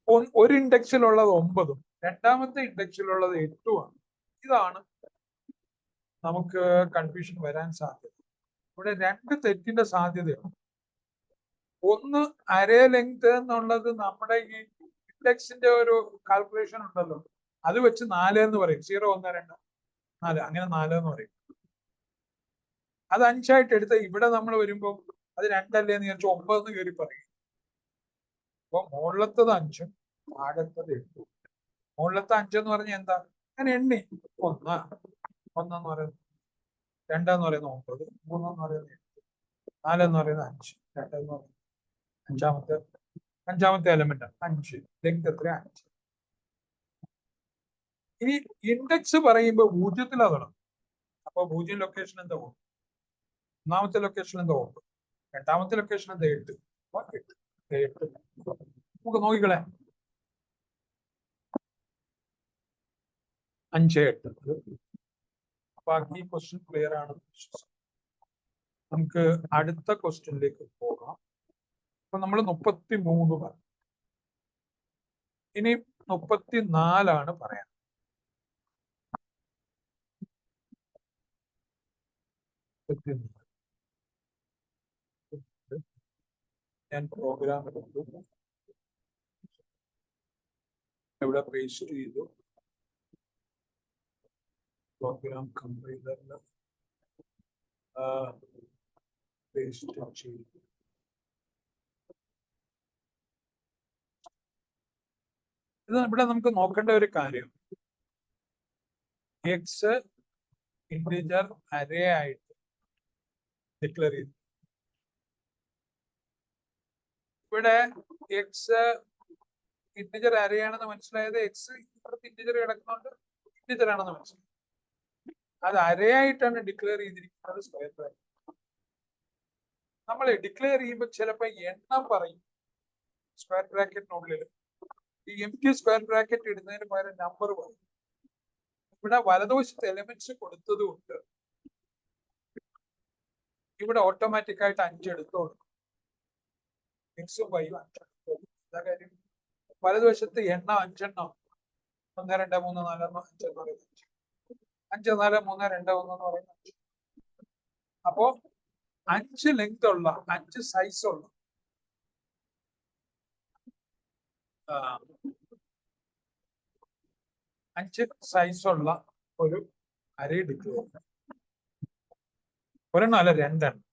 1, ഒരു ഇൻഡെക്സിലുള്ളത് 9, രണ്ടാമത്തെ ഇൻഡെക്സിലുള്ളത് 8 ഇതാണ് നമുക്ക് കൺഫ്യൂഷൻ വരാൻ സാധ്യത. ഇവിടെ 2 തെറ്റിന്റെ സാധ്യതയാണ്. ഒന്ന്, അരേ ലെങ്ത് എന്നുള്ളത് നമ്മുടെ ഈ ഇൻഡെക്സിന്റെ ഒരു കാൽക്കുലേഷൻ ഉണ്ടല്ലോ, അത് വെച്ച് 4 എന്ന് പറയും. 0 1 2 4, അങ്ങനെ 4 എന്ന് പറയും. അത് 5 ആയിട്ട് എടുത്ത ഇവിടെ നമ്മൾ വരുമ്പോൾ അത് 2 അല്ലേ എന്ന് വിചാരിച്ചു 9 എന്ന് കയറി പറയും. അപ്പൊ മുകളിലത്തത് 5, താഴത്തത് 8. മുകളിലത്തെ 5 എന്ന് പറഞ്ഞാൽ എന്താ? ഞാൻ എണ്ണി 1 എന്ന് പറയുന്നത്, 2 എന്ന് പറയുന്നത് 9, 3 എന്ന് പറയുന്നത് 8, 4 എന്ന് പറയുന്നത് 5, 2 എന്ന് പറയുന്നത് അഞ്ചാമത്തെ എലമെന്റ് 5. ലെങ്ത് എത്ര? 5. ഇനി ഇൻഡെക്സ് പറയുമ്പോൾ 0-ലാ തുടങ്ങും. അപ്പൊ 0 ലൊക്കേഷൻ എന്താ? 1. ഒന്നാമത്തെ ലൊക്കേഷൻ എന്താ? 9. രണ്ടാമത്തെ ലൊക്കേഷൻ എന്താ? 8. 8. നമുക്ക് നോക്കിക്കളെ. 5 8. ബാക്കി ക്വസ്റ്റ്യൻ ക്ലിയർ ആണെന്ന് വിശ്വസിക്കുന്നു. നമുക്ക് അടുത്ത ക്വസ്റ്റ്യനിലേക്ക് പോകാം. അപ്പൊ നമ്മൾ 33 പറഞ്ഞു. ഇനി 34 പറയാൻ. ഞാൻ പ്രോഗ്രാം എടുത്തു, ഇവിടെ പേസ്റ്റ് ചെയ്തു. പ്രോഗ്രാം കമ്പൈലറിൽ പേസ്റ്റ് ചെയ്തു. ഇത് ഇവിടെ നമുക്ക് നോക്കേണ്ട ഒരു കാര്യം, എക്സ് ഇന്റിജർ അറേ ആയിട്ട് ഡിക്ലെയർ ചെയ്തു. ഇവിടെ എക്സ് ഇന്റിജർ അറേ ആണെന്ന് മനസ്സിലായത്, എക്സ് ഇവിടുത്തെ ഇന്റിജർ കിടക്കുന്നുണ്ട്, ഇന്റിജർ ആണെന്ന് മനസ്സിലായി. അത് അറേ ആയിട്ടാണ് ഡിക്ലെയർ ചെയ്തിരിക്കുന്നത് സ്ക്വയർ ബ്രാക്കറ്റ്. നമ്മൾ ഡിക്ലെയർ ചെയ്യുമ്പോൾ ചിലപ്പോൾ എണ്ണം പറയും സ്ക്വയർ ബ്രാക്കറ്റിനുള്ളിൽ. ഈ എംപ്റ്റി സ്ക്വയർ ബ്രാക്കറ്റ് ഇടുന്നതിന് പകരം നമ്പർ പറയും. ഇവിടെ വലതുവശത്ത് എലിമെന്റ്സ് കൊടുത്തതുകൊണ്ട് ഇവിടെ ഓട്ടോമാറ്റിക് ആയിട്ട് 5 എടുത്തോളൂ. എക്സും വൈയും 5 എടുത്തോളൂ. എന്താ കാര്യം? വലതുവശത്ത് എണ്ണം 5 എണ്ണം 1 2 3 4 5 എന്ന് പറയുന്നത് 5 4 3 2 1 എന്ന് പറയുന്നത്. അപ്പോ 5 ലെങ്ത് ഉള്ള 5 സൈസ് ഉള്ള 5 സൈസ് ഉള്ള ഒരു അറേ ഡിക്ലെയർ ചെയ്യാം. ഒരെണ്ണം അല്ല, രണ്ടെണ്ണം.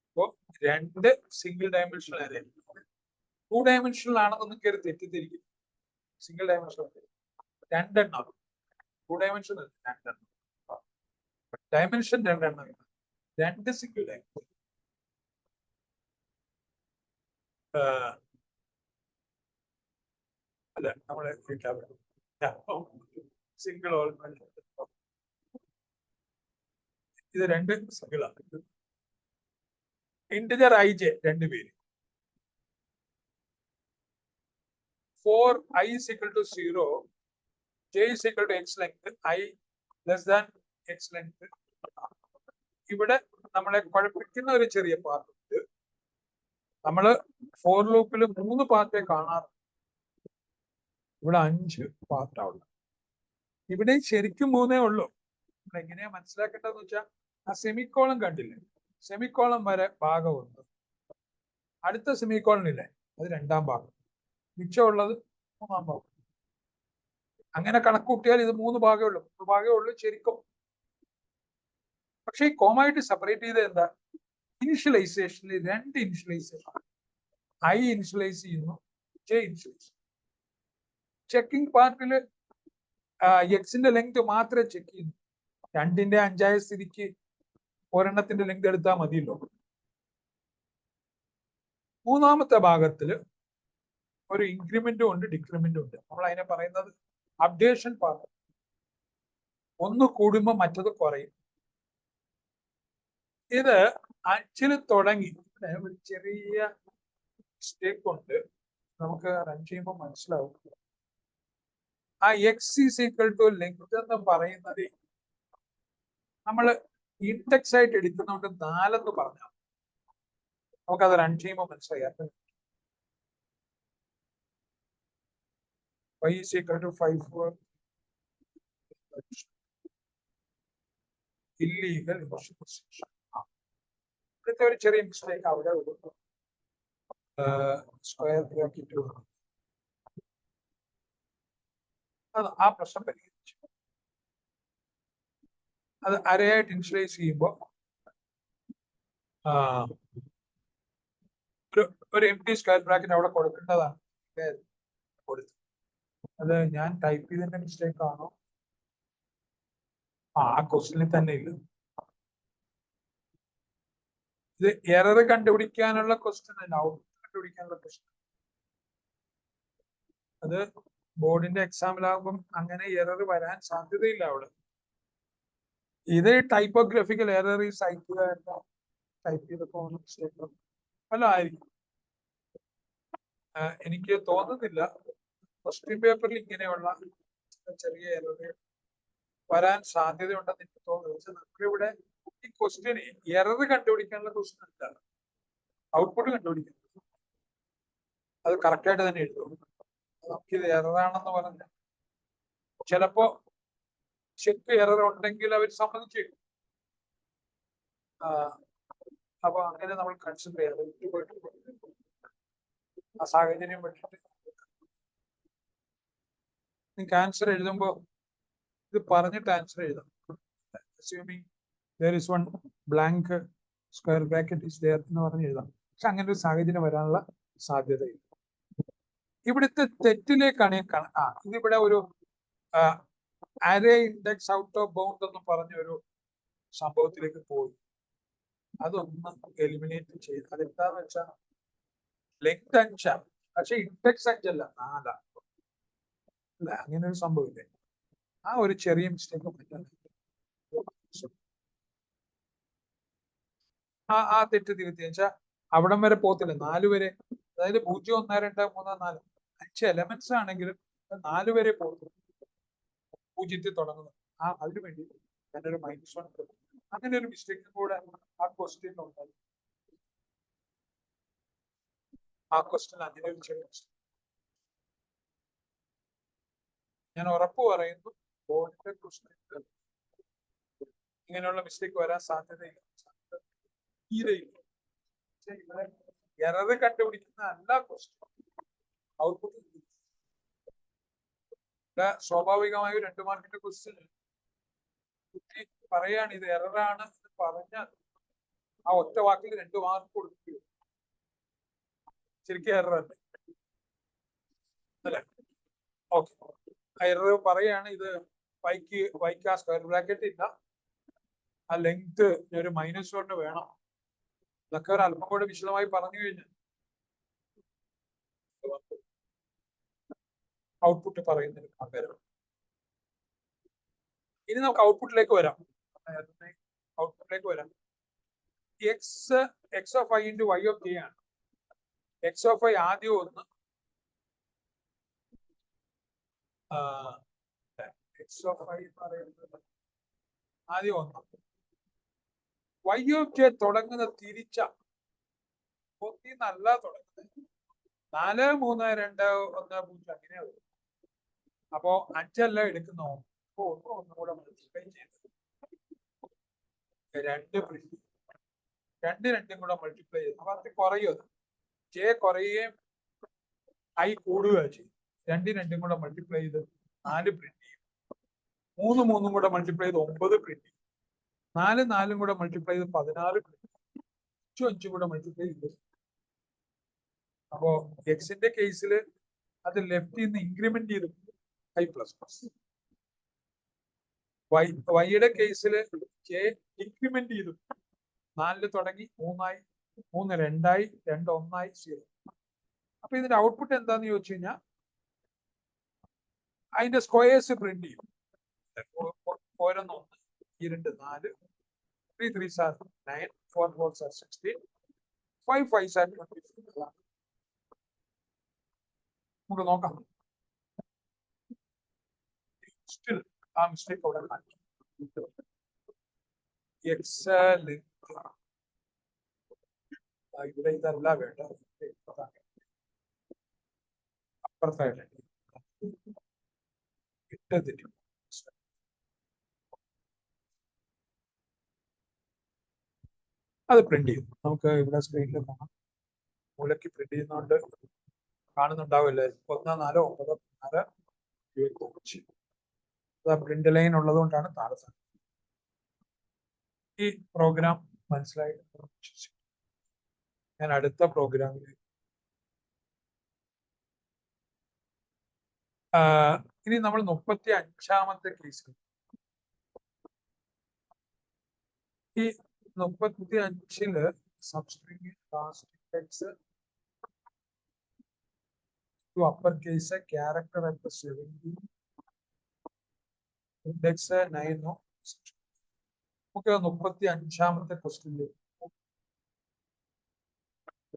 അപ്പോ 2 സിംഗിൾ ഡയമെൻഷണൽ അറേ. 2 ഡയമെൻഷണൽ ആണെന്നൊന്നും കയറി തെറ്റിദ്ധരിക്കും. സിംഗിൾ ഡയമെൻഷണൽ 2 എണ്ണം. 2 ഡയമെൻഷൻ 2 എണ്ണം. ഡയമെൻഷൻ 2 എണ്ണം. 2 സിംഗിൾ ഡയമെൻഷൻ. അല്ല, നമ്മളെ സിംഗിൾ ഇത് 2 സിംഗിളാണ്. ഇന്റിജർ ij 2 പേര്. For I is equal to 0, j is equal to x length, I less than x length. ഇവിടെ നമ്മളെ കുഴപ്പിക്കുന്ന ഒരു ചെറിയ പാർട്ട് ഉണ്ട്. നമ്മള് ഫോർ ലൂപ്പിൽ 3 പാർട്ടേ കാണാറ്, ഇവിടെ 5 പാർട്ടാവുള്ളൂ. ഇവിടെ ശരിക്കും 3 ഉള്ളൂ. എങ്ങനെയാ മനസ്സിലാക്കേണ്ടതെന്ന് വെച്ചാൽ, ആ സെമിക്കോളം കണ്ടില്ലേ, സെമിക്കോളം വരെ ഭാഗമുണ്ട്. അടുത്ത സെമിക്കോളനില്ലേ, അത് 2ാം ഭാഗം, മിച്ചമുള്ളത് 3ാം ഭാഗം. അങ്ങനെ കണക്ക് കൂട്ടിയാൽ ഇത് 3 ഭാഗമേ ഉള്ളൂ. 3 ഭാഗമേ ഉള്ളൂ ശരിക്കും. പക്ഷെ ഈ കോമായിട്ട് സെപ്പറേറ്റ് ചെയ്ത് എന്താ, ഇനിഷ്യലൈസേഷനിൽ 2 ഇനിഷ്യലൈസേഷൻ, ഐ ഇനിഷ്യലൈസ് ചെയ്യുന്നു, ജെ ഇനിഷ്യലൈസ്. ചെക്കിംഗ് പാർട്ടില് എക്സിന്റെ ലെങ്ത് മാത്രമേ ചെക്ക് ചെയ്യുന്നു. 2ന്റെ 5ആയ സ്ഥിതിക്ക് ഒരെണ്ണത്തിന്റെ ലെങ്ത് എടുത്താൽ മതിയല്ലോ. 3ാമത്തെ ഭാഗത്തില് ഒരു ഇൻക്രിമെന്റും ഉണ്ട്, ഡിക്രിമെന്റും ഉണ്ട്. നമ്മൾ അതിനെ പറയുന്നത് അപ്ഡേഷൻ പാർട്ട്. ഒന്ന് കൂടുമ്പോൾ മറ്റത് കുറയും. ഇത് 5 തുടങ്ങി. ഒരു ചെറിയ മിസ്റ്റേക്ക് ഉണ്ട്, നമുക്ക് റൺ ചെയ്യുമ്പോൾ മനസ്സിലാവും. ആ X is equal to length എന്ന് പറയുന്നത് നമ്മൾ ഇൻഡെക്സ് ആയിട്ട് എടുക്കുന്നതുകൊണ്ട് 4 എന്ന് പറഞ്ഞാൽ നമുക്കത് റൺ ചെയ്യുമ്പോൾ മനസ്സിലായി. y is equal to 5 for illegal initialization. ഇവിടുത്തെ ഒരു ചെറിയ മിസ്റ്റേക്ക് അവിടെ സ്ക്വയർ ബ്രാക്കറ്റ് അത് ആ പ്രശ്നം പരിഹരിച്ചു. അത് അരയായിട്ട് ഇനിഷ്യലൈസ് ചെയ്യുമ്പോൾ ഒരു എംപ്റ്റി സ്ക്വയർ ബ്രാക്കറ്റ് അവിടെ കൊടുക്കേണ്ടതാണ്. കൊടുത്തു. അത് ഞാൻ ടൈപ്പ് ചെയ്തതിന്റെ മിസ്റ്റേക്ക് ആണോ? ആ ക്വസ്റ്റ്യനിൽ തന്നെ ഇല്ല. ഇത് എറർ കണ്ടുപിടിക്കാനുള്ള ക്വസ്റ്റ്യൻ അല്ല, ഔട്ട്പുട്ട് കണ്ടുപിടിക്കാനുള്ള ക്വസ്റ്റ്യൻ. അത് ബോർഡിന്റെ എക്സാമിലാകുമ്പം അങ്ങനെ എറർ വരാൻ സാധ്യതയില്ല അവിടെ. ഇത് ടൈപ്പോഗ്രഫിക്കൽ എറർ ഈ സൈറ്റ് ടൈപ്പ് ചെയ്തപ്പോ മിസ്റ്റേക്ക് വല്ല ആയിരിക്കും. എനിക്ക് തോന്നുന്നില്ല ക്വസ്റ്റ്യൻ പേപ്പറിൽ ഇങ്ങനെയുള്ള ചെറിയ എറർ വരാൻ സാധ്യതയുണ്ടെന്ന് എനിക്ക് തോന്നുന്നു. നമുക്കിവിടെ ഈ ക്വസ്റ്റ്യൻ എറർ കണ്ടുപിടിക്കാനുള്ള ക്വസ്റ്റ്യൻ അല്ല, ഔട്ട്പുട്ട് കണ്ടുപിടിക്കാൻ. അത് കറക്റ്റായിട്ട് തന്നെ എഴുതും. നമുക്കിത് എററാണെന്ന് പറഞ്ഞ ചിലപ്പോ ചെക്ക് എറർ ഉണ്ടെങ്കിൽ അവർ സമ്മതിച്ചു. അപ്പൊ അങ്ങനെ നമ്മൾ കൺസിഡർ ചെയ്യാം. ആ സാഹചര്യം വെച്ചിട്ട് നിങ്ങൾക്ക് ആൻസർ എഴുതുമ്പോ ഇത് പറഞ്ഞിട്ട് ആൻസർ എഴുതാം. Assuming there is one blank square bracket is there എന്ന് പറഞ്ഞ് എഴുതാം. പക്ഷെ അങ്ങനെ ഒരു സാഹചര്യം വരാനുള്ള സാധ്യതയില്ല. ഇവിടുത്തെ തെറ്റിലേക്കാണ് ഇതിവിടെ ഒരു അരേ ഇൻഡെക്സ് ഔട്ട് ഓഫ് ബൗണ്ട് എന്ന് പറഞ്ഞ ഒരു സംഭവത്തിലേക്ക് പോയി. അതൊന്ന് എലിമിനേറ്റ് ചെയ്ത് അതെന്താന്ന് വെച്ചാൽ ലെങ്ത് 5 പക്ഷെ ഇൻഡെക്സ് 5 അല്ല 4. അല്ല, അങ്ങനെ ഒരു സംഭവമില്ലേ? ആ ഒരു ചെറിയ മിസ്റ്റേക്ക് പറ്റാൻ ആ തെറ്റ് തിരുത്തി വെച്ചാൽ അവിടം വരെ പോകത്തില്ല, 4 വരെ. അതായത് 0, 1, 2, 3, 4 5 എലമെന്റ്സ് ആണെങ്കിലും 4 വരെ പോകത്തില്ല. 0 തുടങ്ങുന്നത് അതിനു വേണ്ടി ഞാനൊരു -1 അങ്ങനെ ഒരു മിസ്റ്റേക്കും കൂടെ ആ ക്വസ്റ്റ്യൻ ഉണ്ടായി. ആ ക്വസ്റ്റ്യൻ അങ്ങനെ ഒരു ചെറിയ മിസ്റ്റേക്ക് ഞാൻ ഉറപ്പ് പറയുന്നു. ബോർഡിന്റെ ക്വസ്റ്റ്യൻ ഇങ്ങനെയുള്ള മിസ്റ്റേക്ക് വരാൻ സാധ്യതയില്ല, തീരെയില്ല. എറർ കണ്ടുപിടിക്കുന്ന അല്ല ക്വസ്റ്റ്യൻ. ഔട്ട്പുട്ട് സ്വാഭാവികമായും 2 മാർക്കിന്റെ ക്വസ്റ്റ്യൻ കുട്ടി പറയാണ് ഇത് എററാണ് എന്ന് പറഞ്ഞാൽ ആ ഒറ്റ വാക്കിൽ 2 മാർക്ക് കൊടുക്കുക. ശരിക്കും എറർ അല്ലേ? ഓക്കെ, എറർ പറയാണ് ഇത് വൈക്ക് ആ സ്ക്വയർ ബ്രാക്കറ്റ് ഇല്ല, ആ ലെങ്ത് ഒരു -1 വേണം. ഇതൊക്കെ ഒരു അല്പം കൂടെ വിശദമായി പറഞ്ഞു കഴിഞ്ഞാൽ ഔട്ട്പുട്ട് പറയുന്നതിന് പകരം ഇനി നമുക്ക് ഔട്ട്പുട്ടിലേക്ക് വരാം. X of I into Y of K ആണ്. എക്സ് ഓഫ് ഐ ആദ്യം ഒന്ന് എക്സ് ഓഫ് ഐ എന്ന് പറയുന്നത് ആദ്യം ഒന്ന്. വൈ ഓഫ് കെ തുടങ്ങുന്നത് തിരിച്ച ഒന്നിന്നല്ല തുടങ്ങുന്നത്. 4, 3, 2, 1, 0 അങ്ങനെ വരും. അപ്പോ 5 എടുക്കുന്ന ഒന്നും കൂടെ മൾട്ടിപ്ലൈ ചെയ്ത് 2 പ്രിന്റ് 2 കൂടെ മൾട്ടിപ്ലൈ ചെയ്ത് അപ്പൊ അത് കുറയും. ജെ കുറയുകയും ഐ കൂടുകയും ചെയ്യും. 2 കൂടെ മൾട്ടിപ്ലൈ ചെയ്ത് 4 പ്രിന്റ് ചെയ്യും. 3 കൂടെ മൾട്ടിപ്ലൈ ചെയ്ത് 9 പ്രിന്റ് ചെയ്യും. 4 കൂടെ മൾട്ടിപ്ലൈ ചെയ്ത് 16 പ്രിന്റ് ചെയ്യും. 5 കൂടെ മൾട്ടിപ്ലൈ ചെയ്ത്. അപ്പോ എക്സിന്റെ കേസിൽ അത് ലെഫ്റ്റിൽ നിന്ന് ഇൻക്രിമെന്റ് ചെയ്ത് ഐ പ്ലസ് പ്ലസ്. വൈയുടെ കേസിൽ ജെ ഇൻക്രിമെന്റ് ചെയ്തു. 4 തുടങ്ങി 3 ആയി, 3 2 ആയി, 2 1 ആയി, 0. അപ്പൊ ഇതിന്റെ ഔട്ട്പുട്ട് എന്താന്ന് ചോദിച്ചു കഴിഞ്ഞാൽ അതിന്റെ സ്ക്വയേഴ്സ് പ്രിന്റ് ചെയ്യും. ഓരോന്ന് 1, 2 4, 3 3s are 9, 4 4s are 16, 5 5s are 24. നമുക്ക് നോക്കാം. സ്റ്റിൽ ആ മിസ്റ്റേക്ക് അവിടെ കാണിക്കും. ഇവിടെ ഇതല്ല വേണ്ട, അപ്പുറത്തായിട്ട് ഇട്ടതിന് അത് പ്രിന്റ് ചെയ്യും. നമുക്ക് ഇവിടെ സ്ക്രീനിൽ കാണാം. മൂലക്ക് പ്രിന്റ് ചെയ്യുന്നതുകൊണ്ട് കാണുന്നുണ്ടാവില്ല. 1 4 9 4 പ്രിന്റ് ലൈൻ ഉള്ളത് കൊണ്ടാണ് താഴെ. ഈ പ്രോഗ്രാം മനസ്സിലായി ഞാൻ അടുത്ത പ്രോഗ്രാമിൽ ഇനി നമ്മൾ 35ാമത്തെ കേസിൽ ഈ 35ല് substring last index to upper case character at 70 index 9 നമുക്ക് 35ാമത്തെ ക്വസ്റ്റ്യനിൽ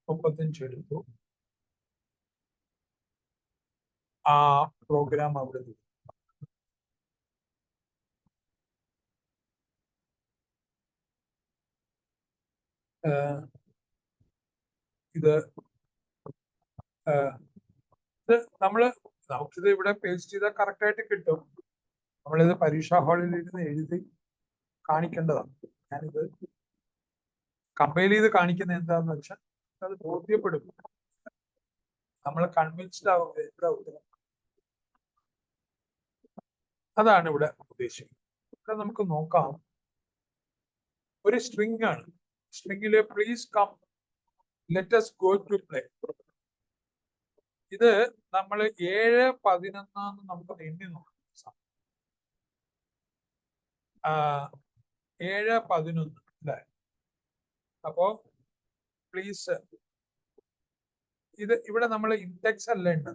35 എടുത്തു. ആ പ്രോഗ്രാം അവിടെ ഇത് നമുക്കിത് ഇവിടെ പേസ്റ്റ് ചെയ്താൽ കറക്റ്റ് ആയിട്ട് കിട്ടും. നമ്മളിത് പരീക്ഷാ ഹാളിൽ ഇരുന്ന് എഴുതി കാണിക്കേണ്ടതാണ്. ഞാനിത് കമ്പൈൽ ചെയ്ത് കാണിക്കുന്നത് എന്താന്ന് വെച്ചാൽ അത് ബോധ്യപ്പെടും, നമ്മൾ കൺവിൻസ്ഡ് ആവും ഇവിടെ ഉത്തരം. അതാണ് ഇവിടെ ഉദ്ദേശിക്കുന്നത്. ഇവിടെ നമുക്ക് നോക്കാം. ഒരു സ്ട്രിംഗ് ആണ്. സ്ട്രിംഗില് please come let us go to play. ഇത് നമ്മൾ 7-11 നമുക്ക് എണ്ണി നോക്കാം. 7-11 അല്ലേ? അപ്പോ പ്ലീസ് ഇത് ഇവിടെ നമ്മൾ ഇൻഡെക്സ് അല്ല ഉണ്ട്,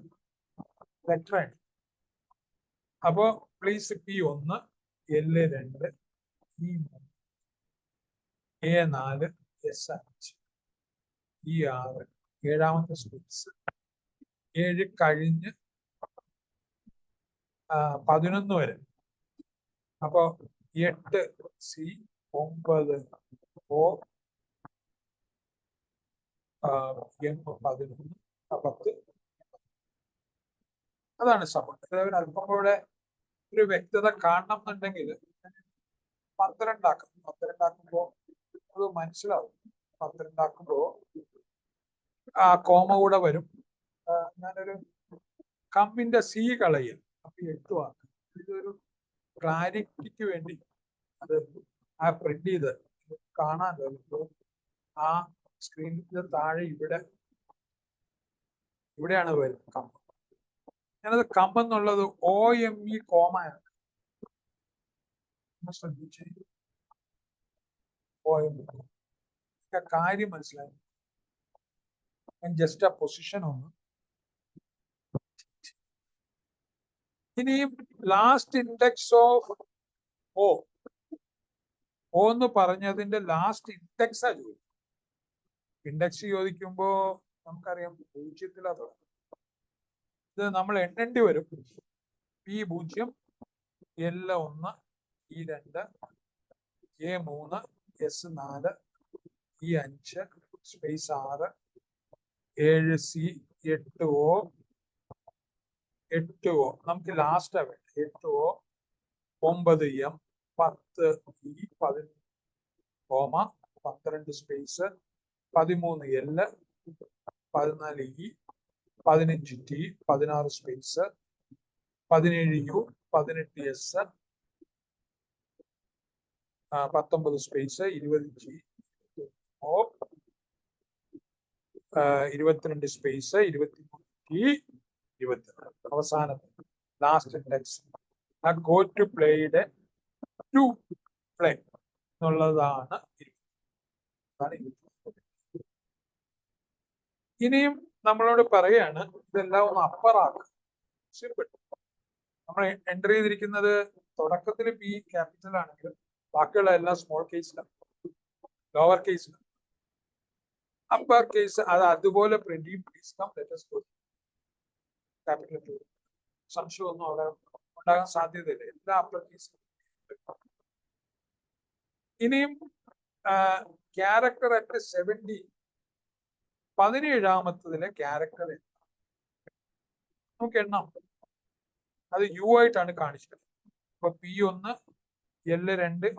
ലെറ്റർ ആണ്. അപ്പോ please P1, L2, E3, A4, S5, E6, 7ാമത്തെ space 7 കഴിഞ്ഞ് 11 വരെ. അപ്പോ 8 C, 9 O, M 11, 10. അതാണ് സമം. അല്പം കൂടെ ഒരു വ്യക്തത കാണണം എന്നുണ്ടെങ്കിൽ 12 ആക്കും. 12 ആക്കുമ്പോൾ അത് മനസ്സിലാവും. 12 ആക്കുമ്പോ ആ കോമ കൂടെ വരും. ഞാനൊരു കമ്മിന്റെ C കളയും. അപ്പൊ 8 ആക്കും. ഇതൊരു ക്ലാരിറ്റിക്ക് വേണ്ടി അത് ആ പ്രിന്റ് ചെയ്ത് കാണാനല്ലോ. ആ സ്ക്രീനിന്റെ താഴെ ഇവിടെയാണ് വരുന്നത് കമ്പ്. ഞാനത് കമ്പ് എന്നുള്ളത് OME കോമയാണ്. ശ്രദ്ധിച്ചേ, OME കാര്യം മനസ്സിലായി. ജസ്റ്റ് ആ പൊസിഷൻ ഒന്ന്. ഇനിയും ലാസ്റ്റ് ഇൻഡെക്സ് ഓഫ് O എന്ന് പറഞ്ഞതിന്റെ ലാസ്റ്റ് ഇൻഡെക്സാ ചോദിക്കും. ഇൻഡെക്സ് ചോദിക്കുമ്പോ നമുക്കറിയാം 0 തുടങ്ങും. ഇത് നമ്മൾ എണ്ണേണ്ടി വരും. P0, L1, E2, A3, S4, E5, space 6, 7 C, 8 O, 8 O നമുക്ക് ലാസ്റ്റ് ആവേണ്ട. 8 O, 9 M, 10 E, 11 comma, 12 space, 13 L, 14 E, 15 T, 16 space, 17 U, 18 S, 19 space, 20 G, O, 22 space, 23 T, 22. അവസാനത്തെ ലാസ്റ്റ് ഇൻഡെക്സ് ആ ഗോ ടു പ്ലേയുടെ ടു പ്ലേ എന്നുള്ളതാണ്. ഇനിയും നമ്മളോട് പറയാണ് ഇതെല്ലാം ഒന്ന് അപ്പറാക്കുക. സിമ്പിൾ. നമ്മൾ എൻ്റർ ചെയ്തിരിക്കുന്നത് തുടക്കത്തിൽ P ക്യാപിറ്റൽ ആണെങ്കിൽ ബാക്കിയുള്ള എല്ലാം സ്മോൾ കേസിലാണ്, ലോവർ കേസിലാണ്. അപ്പർ കേസ് അത് അതുപോലെ പ്രിന്റ് ചെയ്യും. Please come let us go capital. സംശയമൊന്നും അവിടെ ഉണ്ടാകാൻ സാധ്യതയില്ല. എല്ലാ അപ്പർ കേസും. ഇനിയും ക്യാരക്ടർ അറ്റ് 70, 17ാമത്തതിലെ ക്യാരക്ടർ നമുക്ക് എണ്ണാം. അത് U ആയിട്ടാണ് കാണിച്ചത്. അപ്പൊ P1, L2,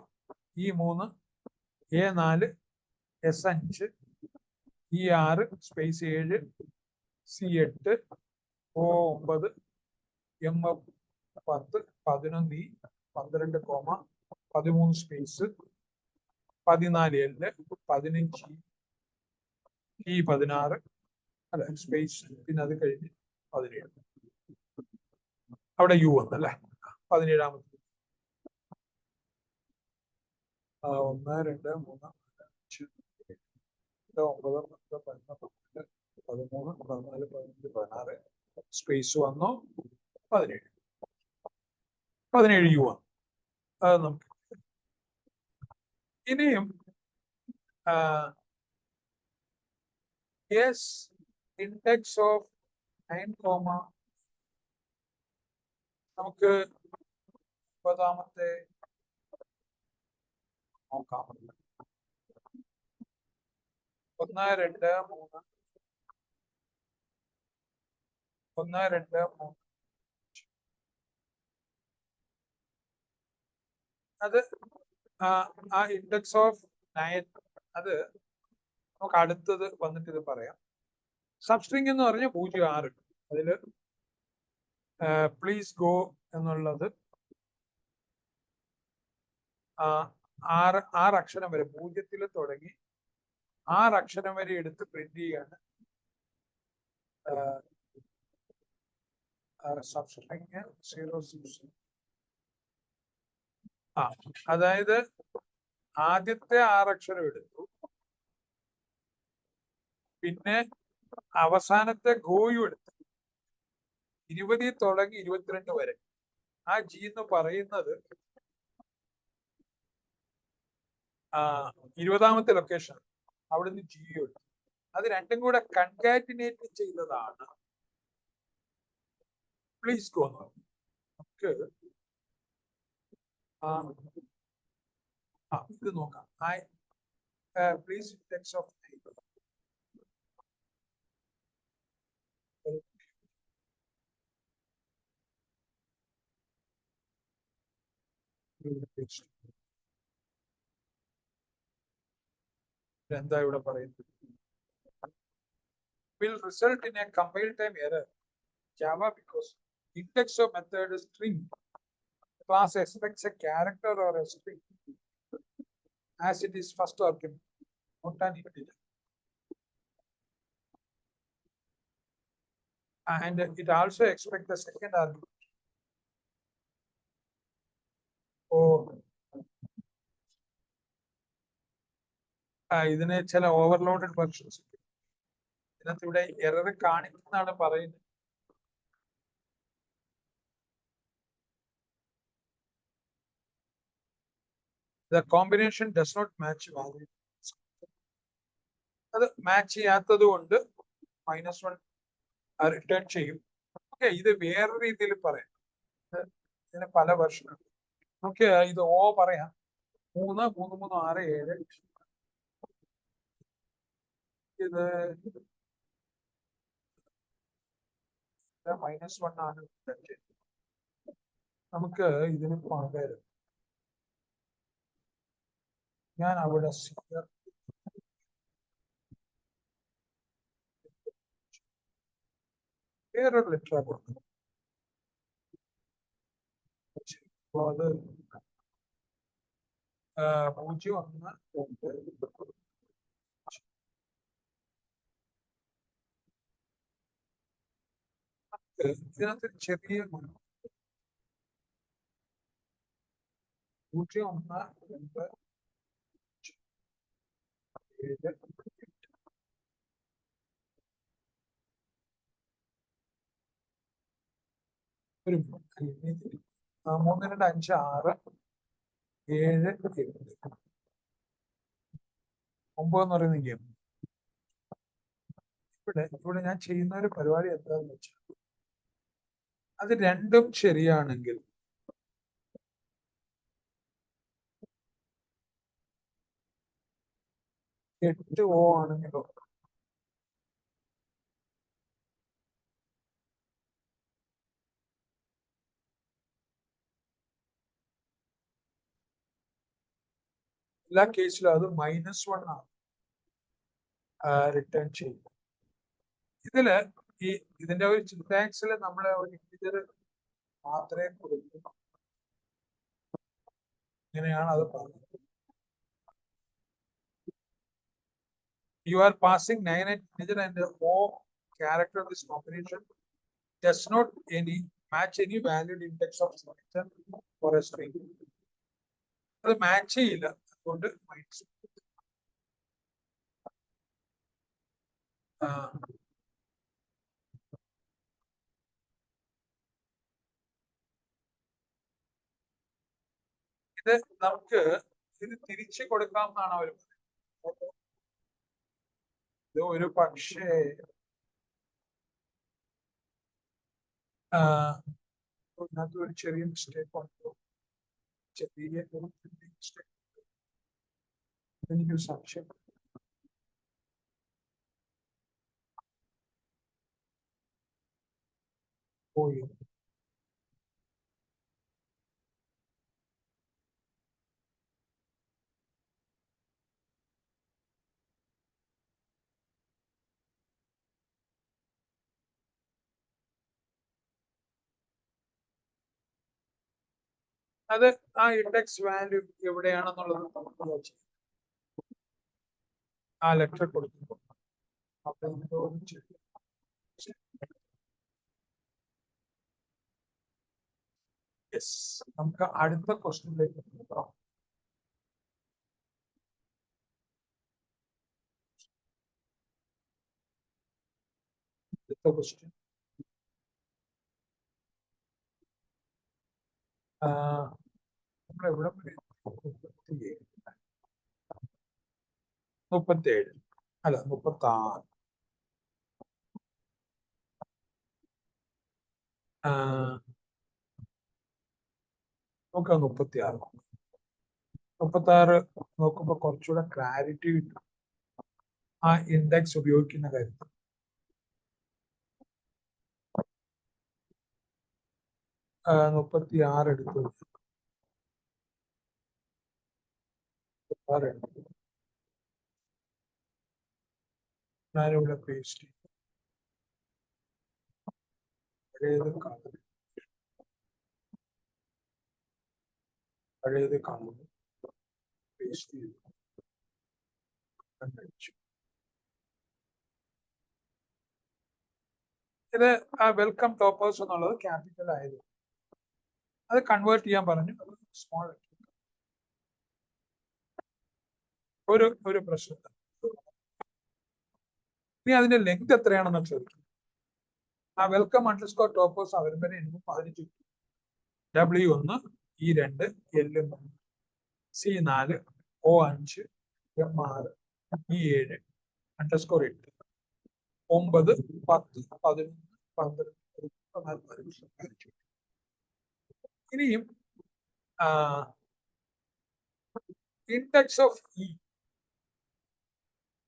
E3, A4, S5, E6, space 7, C8, O9, M10, 11 E, 12 comma, 13 space, 14 L, 15 E16 അല്ല സ്പേസ്, പിന്നെ അത് കഴിഞ്ഞ് 17. അവിടെ U വന്നല്ലേ 17ാമത്തെ. 1, 2, 3, 4, 5, 9, 10, 11, 12, 13, 14, 15, 16 സ്പേസ് വന്നു 17. 17 U ആണ്. അത് നമുക്ക് ഇനിയും ഇൻഡെക്സ് ഓഫ് 9, നമുക്ക് 30ാമത്തെ നോക്കാം. 1, 2, 3, 1, 2, 3. അത് ആ ഇൻഡെക്സ് ഓഫ് 9 അത് നമുക്ക് അടുത്തത് വന്നിട്ട് ഇത് പറയാം. സബ്സ്ട്രിങ് എന്ന് പറഞ്ഞാൽ 06. അതില് പ്ലീസ് ഗോ എന്നുള്ളത് 6 അക്ഷരം വരെ 0 തുടങ്ങി 6 അക്ഷരം വരെ എടുത്ത് പ്രിന്റ് ചെയ്യാണ് സബ്സ്ട്രിങ് 0 അതായത് ആദ്യത്തെ 6 അക്ഷരം എടുത്തു, പിന്നെ അവസാനത്തെ ഗോയും എടുത്തു, 20 തുടങ്ങി 22 വരെ. ആ ജി എന്ന് പറയുന്നത് 20ാമത്തെ ലൊക്കേഷൻ. അവിടുന്ന് ജി എടുത്തു. അത് രണ്ടും കൂടെ കൺകാറ്റിനേറ്റ് ചെയ്തതാണ് പ്ലീസ് ഗോ എന്ന് പറഞ്ഞു. നമുക്ക് ഇത് നോക്കാം. പ്ലീസ് ടെക്സ്റ്റ് ഓഫ് എന്താ ഇവിടെ പറയുന്നത്? Will result in a compile time error Java because index of method string class expects a character or a string as it is first argument, not an integer. And it also expects the second argument. ഇതിന് ചില overloaded versions ഇതിനകത്ത് ഇവിടെ error കാണിക്കുന്നതാണ് പറയുന്നത്. The combination does not match value. അത് match ചെയ്യാത്തത് കൊണ്ട് -1 return ചെയ്യും. ഓക്കെ, ഇത് വേറെ രീതിയിൽ പറയാം. ഇതിന് പല വെർഷനുണ്ട്. നമുക്ക് ഇത് പറയാം. 3 3 3 6 7 ഇത് -1 ആണ്. നമുക്ക് ഇതിന് പകരം ഞാൻ അവിടെ വേറൊരു ലെറ്റർ കൊടുക്കും. അത് 0 1 ഇതിനകത്ത് ചെറിയ 0 1 2 7 ഒരു 3 2 5 6 7 8 9 എന്ന് പറയുന്ന ഗെയിം. ഇവിടെ ഞാൻ ചെയ്യുന്ന ഒരു പരിപാടി എന്താണെന്ന് വെച്ചാൽ, അത് രണ്ടും ശരിയാണെങ്കിൽ എട്ട് ഓ ആണെങ്കിലോ എല്ലാ കേസിലും അത് -1 ആണ് റിട്ടേൺ ചെയ്യും. ഇതിന്റെ ഒരു സിന്റാക്സിൽ നമ്മളെ ഒരു ഇന്റിജർ മാത്രമേ കൊടുക്കൂ. ഇങ്ങനെയാണ് അത് പറഞ്ഞത്. You are passing 9 integer and O character of this combination does not match any valued index of signature for a string. അത് മാച്ച് ചെയ്യില്ല, അതുകൊണ്ട് -1. ഇത് നമുക്ക് ഇത് തിരിച്ചു കൊടുക്കാമെന്നാണ് അവർ പറയുന്നത്. ഇത് ഒരു പക്ഷേ അതിനകത്ത് ഒരു ചെറിയ മിസ്റ്റേക്ക് ഉണ്ടോ, ചെറിയ ഒരു മിസ്റ്റേക്ക് എനിക്കൊരു സംശയം. പോയി അത് ആ ഇൻഡെക്സ് വാല്യൂ എവിടെയാണെന്നുള്ളത് നമുക്ക് ആ ലെറ്റർ കൊടുക്കുമ്പോൾ യെസ്, നമുക്ക് അടുത്ത ക്വസ്റ്റ്യനിലേക്ക് പോകാം. അടുത്ത ക്വസ്റ്റ്യൻ നമ്മൾ എവിടെ 37 അല്ല 36. നമുക്ക് 36 നോക്കുമ്പോൾ കുറച്ചുകൂടെ ക്ലാരിറ്റി കിട്ടും ആ ഇൻഡെക്സ് ഉപയോഗിക്കുന്ന കാര്യത്തിൽ. 36 എടുത്തു. 36 എടുത്തു. ഞാനിവിടെ പേസ്റ്റ് ചെയ്യും. പഴയത് കാണുന്നു പേസ്റ്റ് ചെയ്തു. ഇത് വെൽക്കം ടോപ്പേഴ്സ് എന്നുള്ളത് ക്യാപിറ്റൽ ആയത്, അത് കൺവേർട്ട് ചെയ്യാൻ പറഞ്ഞു. അത് സ്മോൾ ഒരു പ്രശ്നം. ഇനി അതിന്റെ ലെങ്ത് എത്രയാണെന്ന് ചോദിക്കും. ആ വെൽക്കം അണ്ടർസ്കോർ ടോപ്പേഴ്സ് വരുമ്പോൾ 15 W1 E2 L3 C4 O5 M6 E7 underscore 8 9 10 11 12 14. ഇനിയും ഇൻഡെക്സ് ഓഫ് ഇ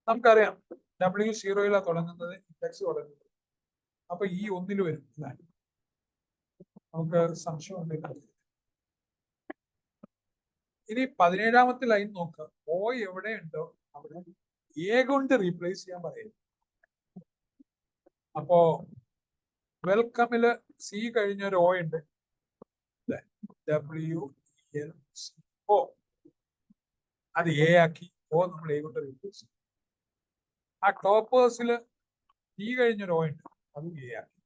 നമുക്കറിയാം. W0 തുടങ്ങുന്നത്, ഇൻഡെക്സ് തുടങ്ങുന്നത്. അപ്പൊ ഈ 1 വരും. നമുക്ക് സംശയമുണ്ട്. ഇനി 17ാമത്തെ ലൈൻ നോക്കുക. ഓ എവിടെയുണ്ടോ അവിടെ എ കൊണ്ട് റീപ്ലേസ് ചെയ്യാൻ പറയും. അപ്പോ വെൽക്കമില് സി കഴിഞ്ഞ ഒരു ഓ ഉണ്ട്. WLCO അത് എ ആക്കി. ഓ നമ്മൾ എ കൊണ്ട് റീപ്ലേസ് ചെയ്യും. ആ ടോപ്പേഴ്സിൽ ഈ കഴിഞ്ഞൊരു ഓ ഉണ്ട്, അതും എ ആക്കി.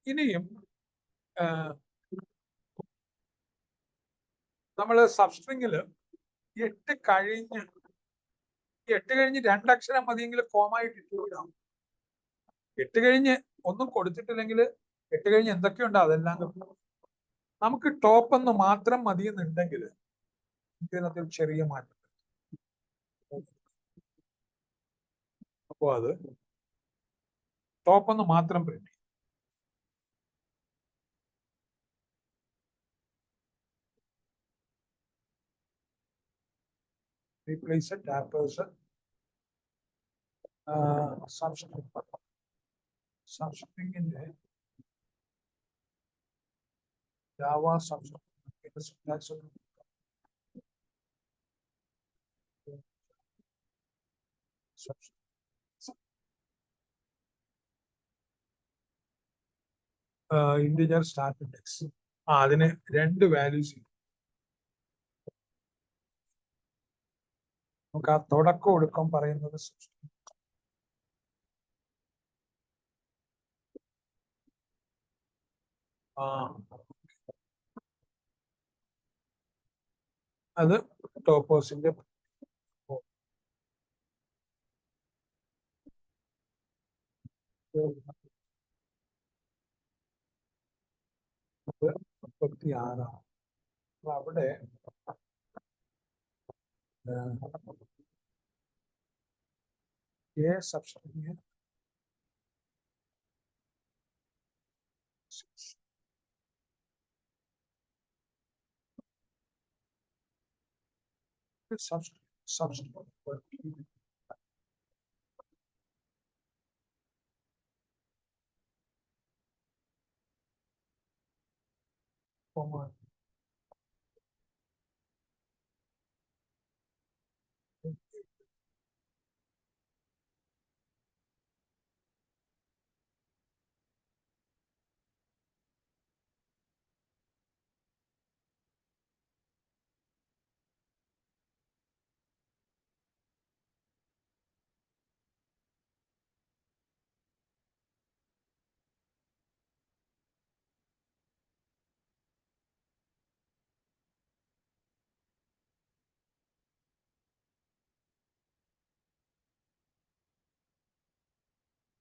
ഇനിയും നമ്മൾ സബ്സ്ട്രിങ്ങില് 8 കഴിഞ്ഞ് 2 അക്ഷരം മതിയെങ്കിൽ കോമായിട്ട് ഇട്ടുവിടാം. 8 കഴിഞ്ഞ് ഒന്നും കൊടുത്തിട്ടില്ലെങ്കിൽ 8 കഴിഞ്ഞ് എന്തൊക്കെയുണ്ടോ അതെല്ലാം നമുക്ക് ടോപ്പ് എന്ന് മാത്രം മതിയെന്നുണ്ടെങ്കിൽ ഇതിനകത്ത് ചെറിയ മാറ്റം. അപ്പോ അത് ടോപ്പ് എന്ന് മാത്രം പ്രിന്റ് ചെയ്യും. റീപ്ലേസ് ടാപ്പേഴ്സ് സബ്സ്ട്രിങ്ങിന്റെ Java substring integer start index. അതിന് 2 വാല്യൂസ്. നമുക്ക് ആ തുടക്കം ഒടുക്കം പറയുന്നത് അത് ടോപ്പേഴ്സിന്റെ അത് 36. അവിടെ എ സബ്സ്ട്രിങ് സബ്സ്ട്രിങ്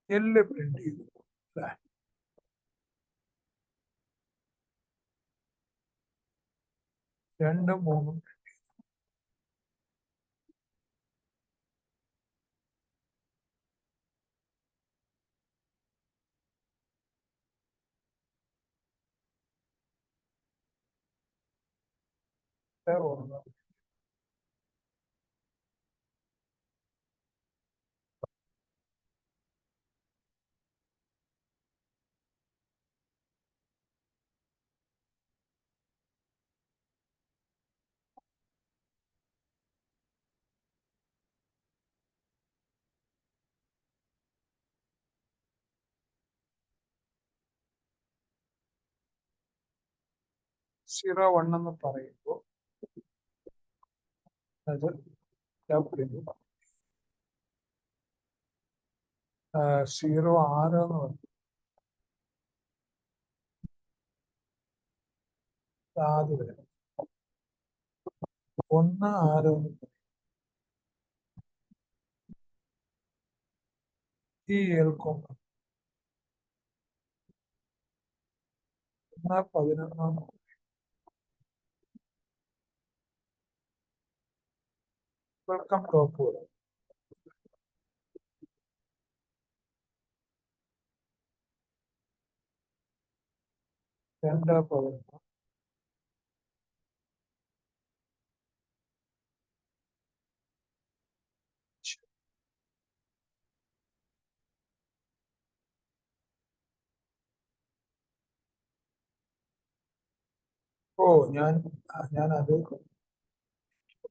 എല്ല് പ്രിന്റ് ചെയ്തു. 2, 3 ഒന്ന്. 0, 1 എന്ന് പറയുമ്പോൾ അത് 0, 6 എന്ന് പറയും. ആദ്യം വരെ 1, 6 എന്ന് പറയും. ഈ ഏൽക്കും 1, 11 വെൽക്കം ടോപ്പ് വരെ 2, 11 ഞാനത്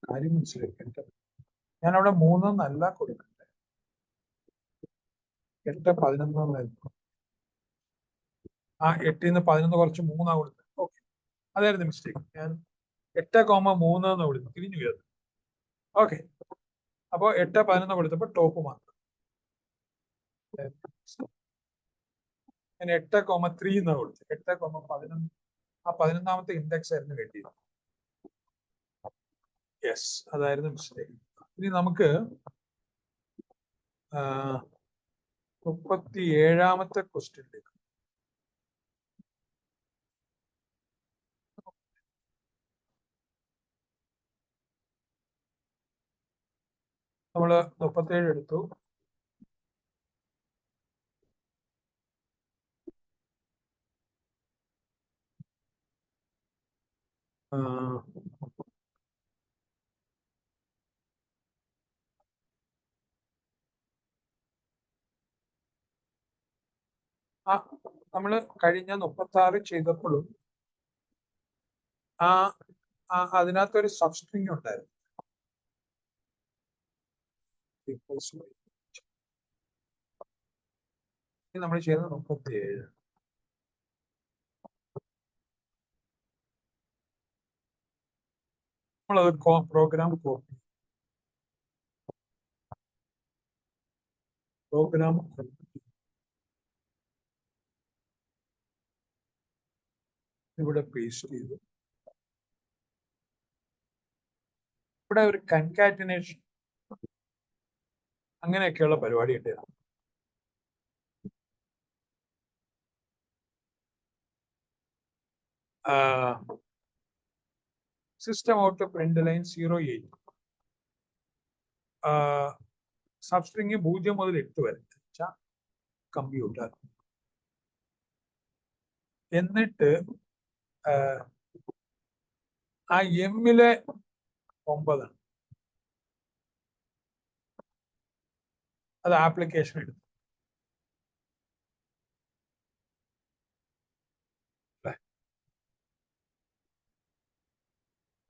കാര്യം മനസ്സിലാക്കി. ഞാനവിടെ 3 എന്നല്ല കൊടുക്കണ്ടേ, 8, 11 എന്നായിരുന്നു. 8 ന്ന് 11 കുറച്ച് 3 കൊടുത്തത്. ഓക്കെ, അതായിരുന്നു മിസ്റ്റേക്ക്. ഞാൻ 8,3 എന്ന് വിളിച്ചു, തിരിഞ്ഞു വീഴുന്നത്. ഓക്കെ, അപ്പോ 8, 11 കൊടുത്തപ്പോ ടോപ്പ് മാത്രം. ഞാൻ 8,3 എന്നാണ് കൊടുത്തത്. 8,11. ആ 11ാമത്തെ ഇൻഡെക്സ് ആയിരുന്നു കിട്ടിയത്. യെസ്, അതായിരുന്നു മിസ്റ്റേക്ക്. ഇനി നമുക്ക് 37ാമത്തെ ക്വസ്റ്റ്യനിലേക്ക്. നമ്മള് 37 എടുത്തു. നമ്മള് കഴിഞ്ഞ 36 ചെയ്തപ്പോഴും അതിനകത്തൊരു സബ്സ്ട്രിങ് ഉണ്ടായിരുന്നു. നമ്മൾ ചെയ്യുന്നത് 37. നമ്മളത് പ്രോഗ്രാം ഇവിടെ പേസ്റ്റ് ചെയ്തു. ഇവിടെ ഒരു കൺകാറ്റിനേഷൻ അങ്ങനെയൊക്കെയുള്ള പരിപാടി ഉണ്ടായിരുന്നു. System out print line 08. Substring 0 മുതൽ 8 വരെ കമ്പ്യൂട്ടർ. എന്നിട്ട് ആ എമ്മിലെ 9 അത് ആപ്ലിക്കേഷൻ എടുത്തു.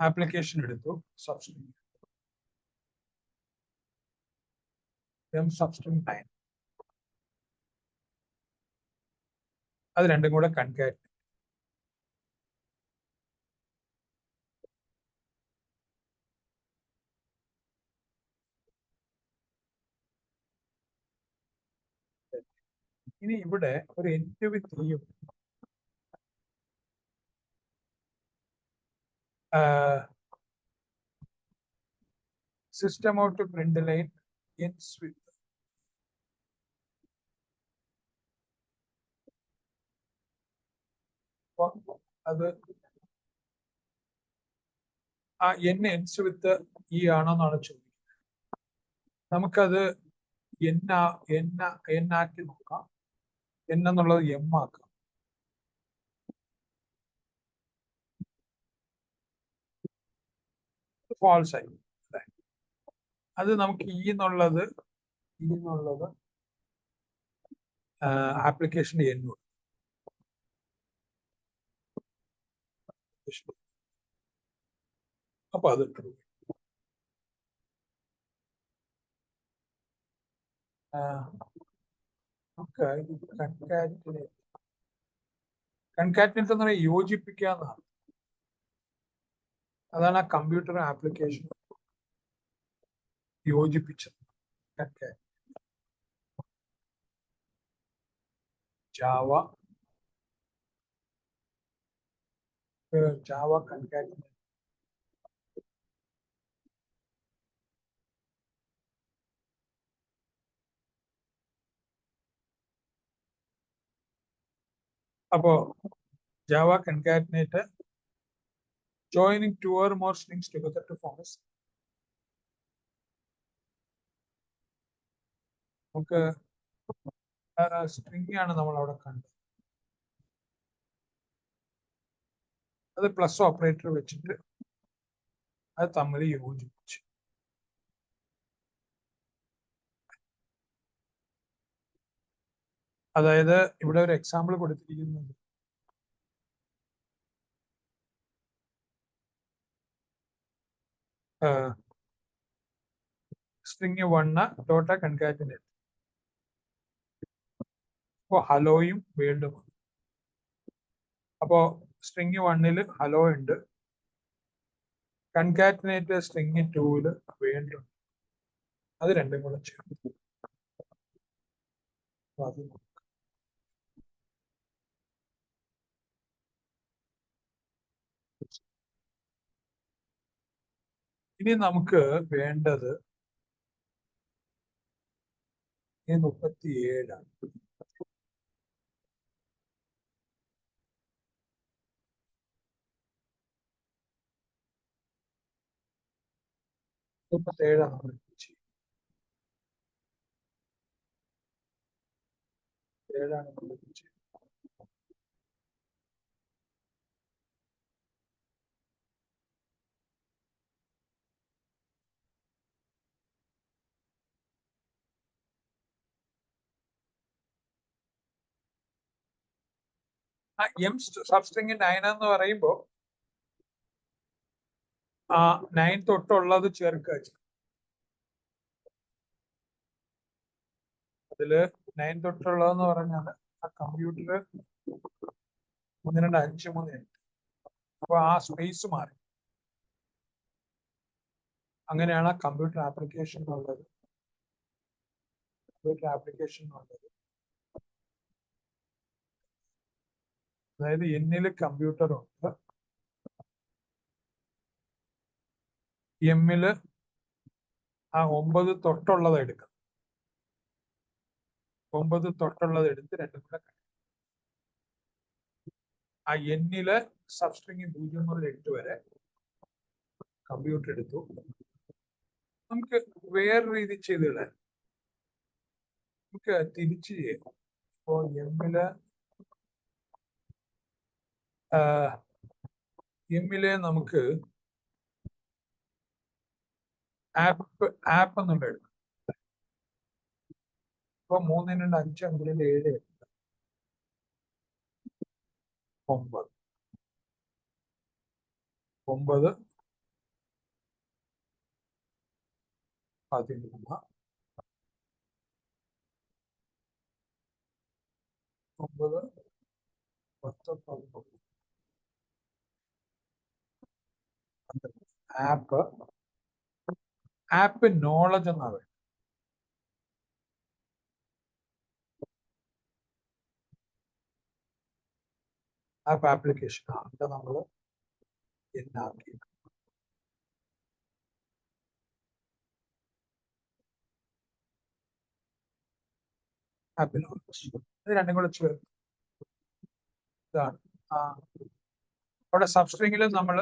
ആപ്ലിക്കേഷൻ എടുത്തു. Substring substring 9. അത് രണ്ടും കൂടെ കൺകാറ്റ്. ഇനി ഇവിടെ ഒരു എൻഡ് വിത്ത് യും system out print line ends with അത് ആ n എൻസ് വിത്ത് ഇ ആണോന്നാണ് ചോദിക്കുന്നത്. നമുക്കത് n ആക്കി നോക്കാം. n എന്നുള്ളത് m ആക്കാം. ഫാൾസ് ആയി. അത് നമുക്ക് ഇ എന്നുള്ളത് ആപ്ലിക്കേഷൻ n അപ്പൊ അത് ട്രൂ. കൺകാറ്റിനേറ്റ് എന്ന് പറഞ്ഞാൽ യോജിപ്പിക്കുക എന്നാണ്. അതാണ് ആ കമ്പ്യൂട്ടർ ആപ്ലിക്കേഷൻ യോജിപ്പിച്ചത്. Java concatenate. അപ്പോ Java concatenate joining two or more strings together to form a നമുക്ക് സ്ട്രിംഗ് ആണ് നമ്മൾ അവിടെ കണ്ടത്. അത് പ്ലസ് ഓപ്പറേറ്റർ വെച്ചിട്ട് അത് തമ്മിൽ യോജിപ്പിച്ചു. അതായത് ഇവിടെ ഒരു എക്സാമ്പിൾ കൊടുത്തിരിക്കുന്നത് സ്ട്രിങ് 1 ഡോട്ട കൺകാറ്റിനേറ്റ്. അപ്പോ ഹലോയും വേൾഡും. അപ്പോ സ്ട്രിങ് 1 ഹലോ ഉണ്ട്, കൺകാറ്റിനേറ്റ് സ്ട്രിങ് 2 വേൾഡ് ഉണ്ട്. അത് രണ്ടും കൂടെ ചേർത്ത് ഇനി നമുക്ക് വേണ്ടത് 37 നമ്മൾ ചെയ്യും. 7 നമ്മൾ ചെയ്യും. എം സബ്സ്ട്രിങ് 9 എന്ന് പറയുമ്പോ 9 തൊട്ടുള്ളത് ചേർക്കുക. അതില് 9 തൊട്ടുള്ളതെന്ന് പറഞ്ഞാൽ ആ കമ്പ്യൂട്ടർ 1 2 5 3 8. അപ്പൊ ആ സ്പേസ് മാറി. അങ്ങനെയാണ് കമ്പ്യൂട്ടർ ആപ്ലിക്കേഷൻ ഉള്ളത്. അതായത് എന്നില് കമ്പ്യൂട്ടർ ഉണ്ട്, എമ്മില് ആ 9 തൊട്ടുള്ളത് എടുക്കാം. 9 തൊട്ടുള്ളത് എടുത്ത് രണ്ടും കൂടെ ആ എന്നില് സബ്സ്ട്രിങ് 0 മുതൽ 8 വരെ കമ്പ്യൂട്ടർ എടുത്തു. നമുക്ക് വേറെ രീതി ചെയ്തിടാൻ നമുക്ക് തിരിച്ച് ചെയ്യാം. ഇപ്പോ എമ്മില് നമുക്ക് ആപ്പ് എന്നുള്ള എടുക്കാം. ഇപ്പൊ 3 2 5 5 7 9 9 11 9 10 11 ആപ്പ് നോളജ് എന്നാ പറയുന്നത്. ആപ്പ് ആപ്ലിക്കേഷൻ ആണ് നമ്മൾ എന്നാക്കി. ആപ്പ് നോളജ് ഇത് രണ്ടും കൂടെ ചേർത്ത് ഇതാണ് അവിടെ സബ്സ്ട്രിങ്ങിൽ നമ്മൾ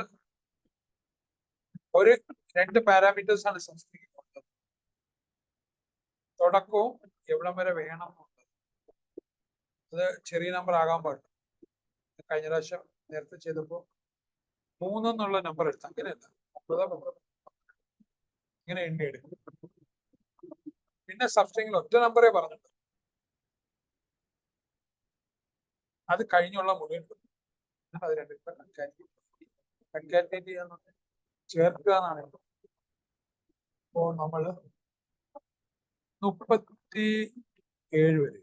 ഒരു 2 പാരാമീറ്റേഴ്സ് ആണ് സബ്സ്ട്രിങ് ഉള്ളത്. തുടക്കവും എവിടം വരെ വേണം എന്നുള്ളത്. അത് ചെറിയ നമ്പർ ആകാൻ പാടില്ല. കഴിഞ്ഞ പ്രാവശ്യം നേരത്തെ ചെയ്തപ്പോൾ 3 എന്നുള്ള നമ്പർ എടുത്ത് അങ്ങനെയല്ല, 9 ഇങ്ങനെ എണ്ണി എടുക്കും. പിന്നെ സബ്സ്ട്രിങ്ങിൽ ഒറ്റ നമ്പറേ പറഞ്ഞിട്ടുണ്ട്. അത് കഴിഞ്ഞുള്ള മുഴുവൻ അത് രണ്ടും കൺകാറ്റിനേറ്റ് ചെയ്യാൻ ചേർക്കുക എന്നാണ്. അപ്പോ നമ്മള് 37 വരെ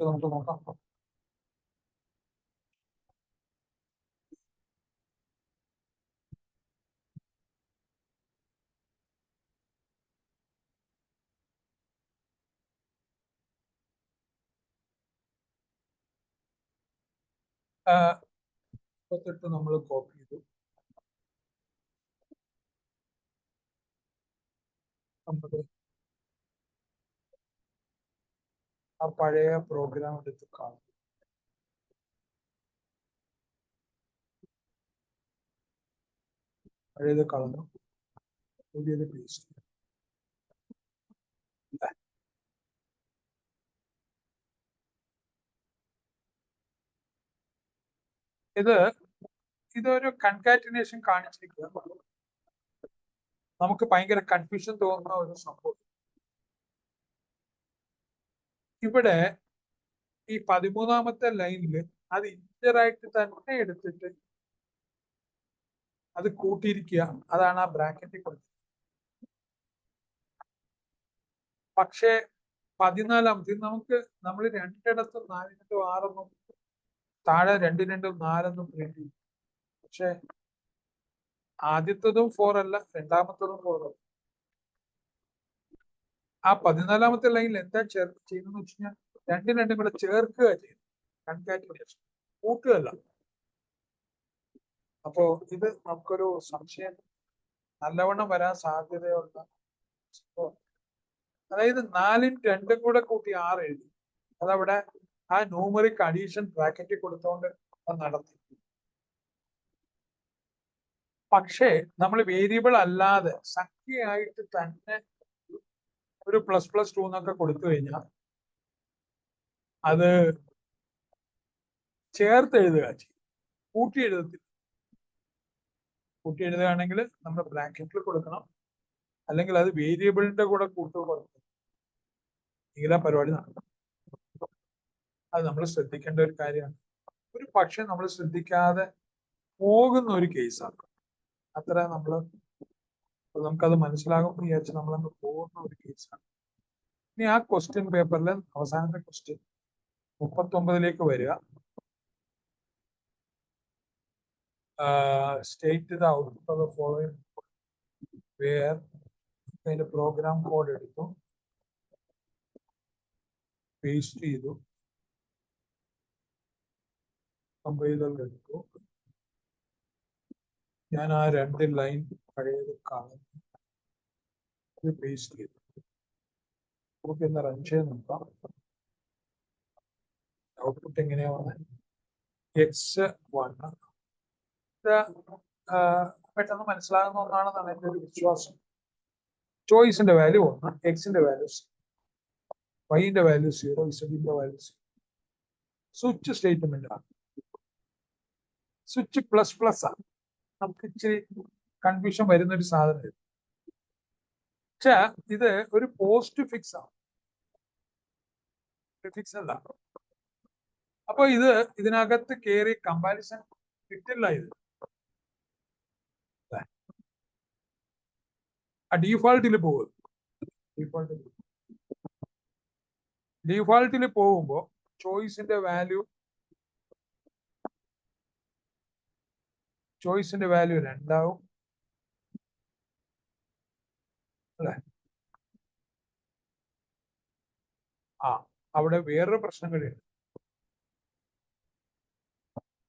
നമുക്ക് നോക്കാം. നമ്മൾ കോപ്പി ചെയ്തു. ആ പഴയ പ്രോഗ്രാം എടുത്ത് കാണും. പഴയത് കളഞ്ഞു, പുതിയത് പേസ്റ്റ്. ഇതൊരു കൺകാറ്റിനേഷൻ കാണിച്ചിരിക്കുക. നമുക്ക് ഭയങ്കര കൺഫ്യൂഷൻ തോന്നുന്ന ഒരു സംഭവം. ഇവിടെ ഈ 13ാമത്തെ ലൈനിൽ അത് ഇന്ററായിട്ട് തന്നെ എടുത്തിട്ട് അത് കൂട്ടിയിരിക്കുക. അതാണ് ആ ബ്രാക്കറ്റിൽ കൊടുത്തത്. പക്ഷേ 14ാമത്തെ നമ്മൾ 2 4 6 താഴെ 2 2 4 പ്രിന്റ് ചെയ്യും. പക്ഷെ ആദ്യത്തതും 4 അല്ല, രണ്ടാമത്തതും 4 അല്ല. ആ 14ാമത്തെ ലൈനിൽ എന്താ ചെയ്യുന്നത് വെച്ച് കഴിഞ്ഞാൽ 2 2 കൂടെ ചേർക്കുക ചെയ്യും. കൺകാറ്റിനേഷൻ, കൂട്ടുകയല്ല. അപ്പോ ഇത് നമുക്കൊരു സംശയം നല്ലവണ്ണം വരാൻ സാധ്യതയുള്ള സംഭവം. അതായത് 4ഉം 2ഉം കൂടെ കൂട്ടി 6 എഴുതി. അതവിടെ ആ ന്യൂമറിക് അഡീഷൻ ബ്രാക്കറ്റിൽ കൊടുത്തോണ്ട് അത് നടത്തി. പക്ഷേ നമ്മൾ വേരിയബിൾ അല്ലാതെ സംഖ്യയായിട്ട് തന്നെ ഒരു ++2 എന്നൊക്കെ കൊടുത്തു കഴിഞ്ഞാൽ അത് ചേർത്ത് എഴുതുക ചെയ്യും, കൂട്ടി എഴുതത്തില്ല. കൂട്ടി എഴുതുകയാണെങ്കിൽ നമ്മൾ ബ്രാക്കറ്റിൽ കൊടുക്കണം, അല്ലെങ്കിൽ അത് വേരിയബിളിന്റെ കൂടെ കൊടുക്കണം. എങ്കിലാ പരിപാടി നടക്കും. അത് നമ്മൾ ശ്രദ്ധിക്കേണ്ട ഒരു കാര്യമാണ്. ഒരു പക്ഷെ നമ്മൾ ശ്രദ്ധിക്കാതെ പോകുന്ന ഒരു കേസാണ്. അത്ര നമുക്കത് മനസ്സിലാകും വിചാരിച്ച് നമ്മളങ്ങ് പോകുന്ന ഒരു കേസാണ്. ഇനി ആ ക്വസ്റ്റ്യൻ പേപ്പറിൽ അവസാനത്തെ ക്വസ്റ്റ്യൻ 39ലേക്ക് വരിക. State the output of the following where അതിന്റെ പ്രോഗ്രാം കോഡ് എടുത്തു, പേസ്റ്റ് ചെയ്തു, കമ്പൈലർ എടുത്തു. ഞാൻ ആ 2 ലൈൻ പഴയത് കാണുന്നു, ഇത് പേസ്റ്റ് ചെയ്തു. നമുക്ക് ഇന്ന് റൺ ചെയ്ത് നോക്കാം. ഔട്ട്പുട്ട് എങ്ങനെയാ വന്നത്? X1. ഇത് പെട്ടെന്ന് മനസ്സിലാകുന്ന ഒന്നാണെന്നാണ് എൻ്റെ ഒരു വിശ്വാസം. ചോയ്സിന്റെ വാല്യൂ 1, എക്സിന്റെ വാല്യൂ 0, വൈന്റെ വാല്യൂ 0, ഇസഡിന്റെ വാല്യൂ 0. സ്വിച്ച് സ്റ്റേറ്റ്മെന്റ് ആണ്. സ്വിച്ച് ++ ആണ്. നമുക്ക് ഇച്ചിരി കൺഫ്യൂഷൻ വരുന്ന ഒരു സാധനം. പക്ഷെ ഇത് ഒരു പോസ്റ്റ് ഫിക്സ് ആണ്, ഫിക്സ് അല്ല. അപ്പൊ ഇതിനകത്ത് കയറി കമ്പാരിസൺ കിട്ടില്ല. ഇത് ഡീഫാൾട്ടിൽ പോകും. ഡീഫാൾട്ടിൽ പോകുമ്പോ ചോയ്സിന്റെ വാല്യൂ 2 ആവും അല്ലെ? അവിടെ വേറൊരു പ്രശ്നം കൂടിയുണ്ട്.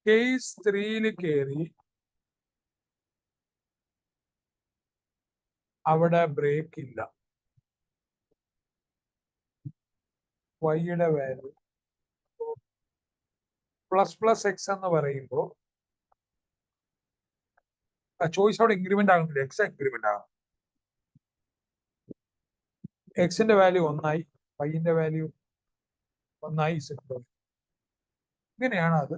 കേസ് 3യിൽ കയറി അവിടെ ബ്രേക്ക് ഇല്ല. വൈയുടെ വാല്യൂ പ്ലസ് പ്ലസ് എക്സ് എന്ന് പറയുമ്പോൾ ചോയ്സ് അവിടെ ഇൻക്രിമെന്റ് ആകുന്നില്ല, എക്സ് ഇൻക്രിമെന്റ് ആകും. എക്സിന്റെ വാല്യൂ 1 ആയി, വൈന്റെ വാല്യൂ 1 ആയി, ഇസഡ്. ഇങ്ങനെയാണ് അത്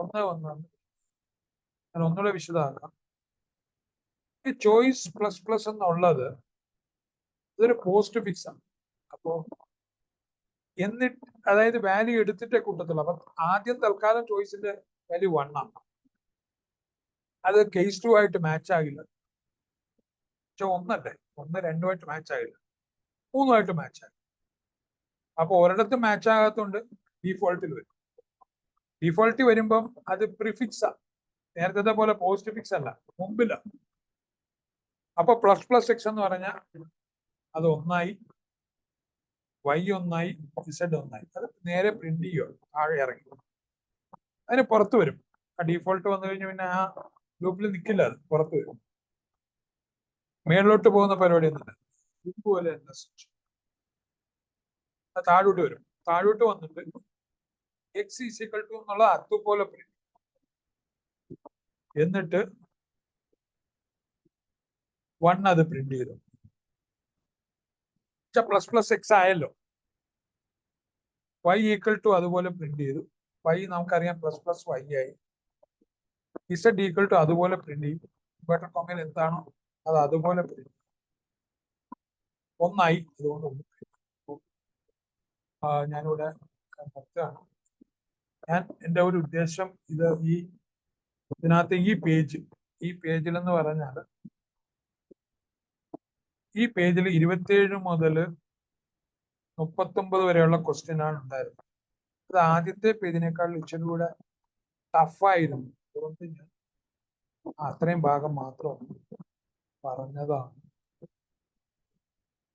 1 1. ഞാൻ ഒന്നുകൂടെ വിശദമാക്കാം. ഈ ചോയ്സ് പ്ലസ് പ്ലസ് എന്നുള്ളത് ഇതൊരു പോസ്റ്റ് ഫിക്സ് ആണ്. അപ്പോ എന്നിട്ട് അതായത് വാല്യൂ എടുത്തിട്ടേ കൂട്ടത്തുള്ളൂ. അപ്പൊ ആദ്യം തൽക്കാലം ചോയ്സിന്റെ വാല്യൂ 1 ആണ്. അത് കേസ് 2 ആയിട്ട് മാച്ച് ആകില്ല. പക്ഷെ 1 അല്ലേ, 1 2 മാച്ച് ആകില്ല, 3 മാച്ച് ആകില്ല. അപ്പൊ ഒരിടത്ത് മാച്ച് ആകാത്തോണ്ട് ഡീഫോൾട്ടിൽ വരും. ഡീഫോൾട്ടിൽ വരുമ്പം അത് പ്രിഫിക്സ് ആണ്, നേരത്തെ പോലെ പോസ്റ്റ് ഫിക്സ് അല്ല, മുമ്പില്ല. അപ്പൊ പ്ലസ് പ്ലസ് എക്സ് എന്ന് പറഞ്ഞാൽ അത് 1 ആയി, വൈ 1 ആയി, ഇസഡ് 1 ആയി. അത് നേരെ പ്രിന്റ് ചെയ്യുക, താഴെ ഇറങ്ങി അതിന് പുറത്ത് വരും. ആ ഡീഫോൾട്ട് വന്നു കഴിഞ്ഞാൽ പിന്നെ ആ ലൂപ്പിൽ നിൽക്കില്ല, അത് പുറത്ത് വരും. മേളിലോട്ട് പോകുന്ന പരിപാടി ഒന്നുമില്ല, ലൂപ്പ് പോലെ തന്നെ താഴോട്ട് വരും. താഴോട്ട് വന്നിട്ട് എക്സ് ഈസിക്കൽ ടു എന്നുള്ള അതുപോലെ പ്രിന്റ്, എന്നിട്ട് 1 അത് പ്രിന്റ് ചെയ്തു. പ്ലസ് പ്ലസ് എക്സ് ആയല്ലോ. വൈ ഈക്വൽ ടു അതുപോലെ പ്രിന്റ് ചെയ്തു. വൈ നമുക്കറിയാം പ്ലസ് പ്ലസ് വൈ ആയി. ഇസഡ് ഈക്വൽ ടു അതുപോലെ പ്രിന്റ് ചെയ്യും. ഇൻവെർട്ടർ കോമയിൽ എന്താണോ അത് അതുപോലെ പ്രിന്റ് 1 ആയി. അതുകൊണ്ട് ഞാനിവിടെ നിർത്തുകയാണ്. ഞാൻ എൻ്റെ ഒരു ഉദ്ദേശം ഇത് ഇതിനകത്ത് ഈ പേജിൽ എന്ന് പറഞ്ഞാൽ ഈ പേജിൽ 27 മുതൽ 39 വരെയുള്ള ക്വസ്റ്റ്യൻ ആണ് ഉണ്ടായിരുന്നത്. അത് ആദ്യത്തെ പേജിനേക്കാൾ ഇച്ചിരി കൂടെ ടഫായിരുന്നു. അതുകൊണ്ട് ഞാൻ അത്രയും ഭാഗം മാത്രം പറഞ്ഞതാണ്.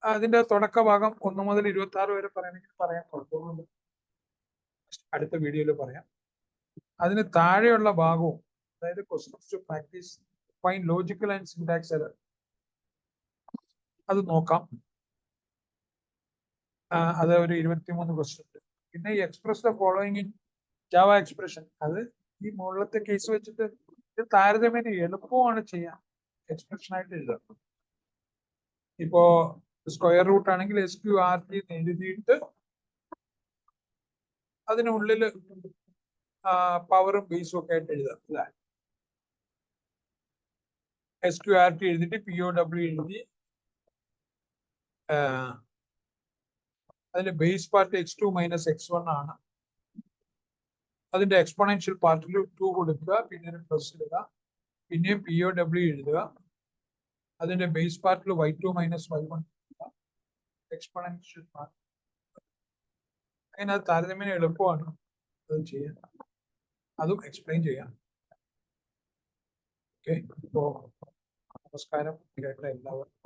അതിന്റെ തുടക്ക ഭാഗം 1 മുതൽ 26 വരെ പറയണമെങ്കിൽ പറയാം, കുഴപ്പമൊന്നുമില്ല. അടുത്ത വീഡിയോയിൽ പറയാം. അതിന് താഴെയുള്ള ഭാഗവും, അതായത് questions to practice find logical and syntax error, അത് നോക്കാം. അത് ഒരു 23 ക്വസ്റ്റ്യൻ ഉണ്ട്. പിന്നെ ഈ express the following in Java expression, അത് ഈ മുകളിലത്തെ കേസ് വെച്ചിട്ട് ഇത് താരതമ്യേന എളുപ്പമാണ് ചെയ്യാൻ. എക്സ്പ്രഷൻ ആയിട്ട് എഴുതാം. ഇപ്പോ സ്ക്വയർ റൂട്ട് ആണെങ്കിൽ SQRT എഴുതിയിട്ട് അതിനുള്ളിൽ പവറും ബേസും ഒക്കെ ആയിട്ട് എഴുതാം. അല്ലേ, SQRT എഴുതിയിട്ട് POW എഴുതി അതിന്റെ base part x2 minus x1 ആണ്. അതിന്റെ എക്സ്പോണൻഷ്യൽ പാർട്ടിൽ 2 കൊടുക്കുക, പിന്നെ ഒരു പ്ലസ് ഇടുക, പിന്നെയും POW എഴുതുക. അതിന്റെ ബേസ് പാർട്ടിൽ y2 minus y1 exponential part. അങ്ങനെ അത് താരതമ്യേന എളുപ്പമാണ് അത് ചെയ്യാൻ, അതും എക്സ്പ്ലെയിൻ ചെയ്യാം. ഓക്കെ, ഇപ്പോ നമസ്കാരം കേട്ട എല്ലാവർക്കും.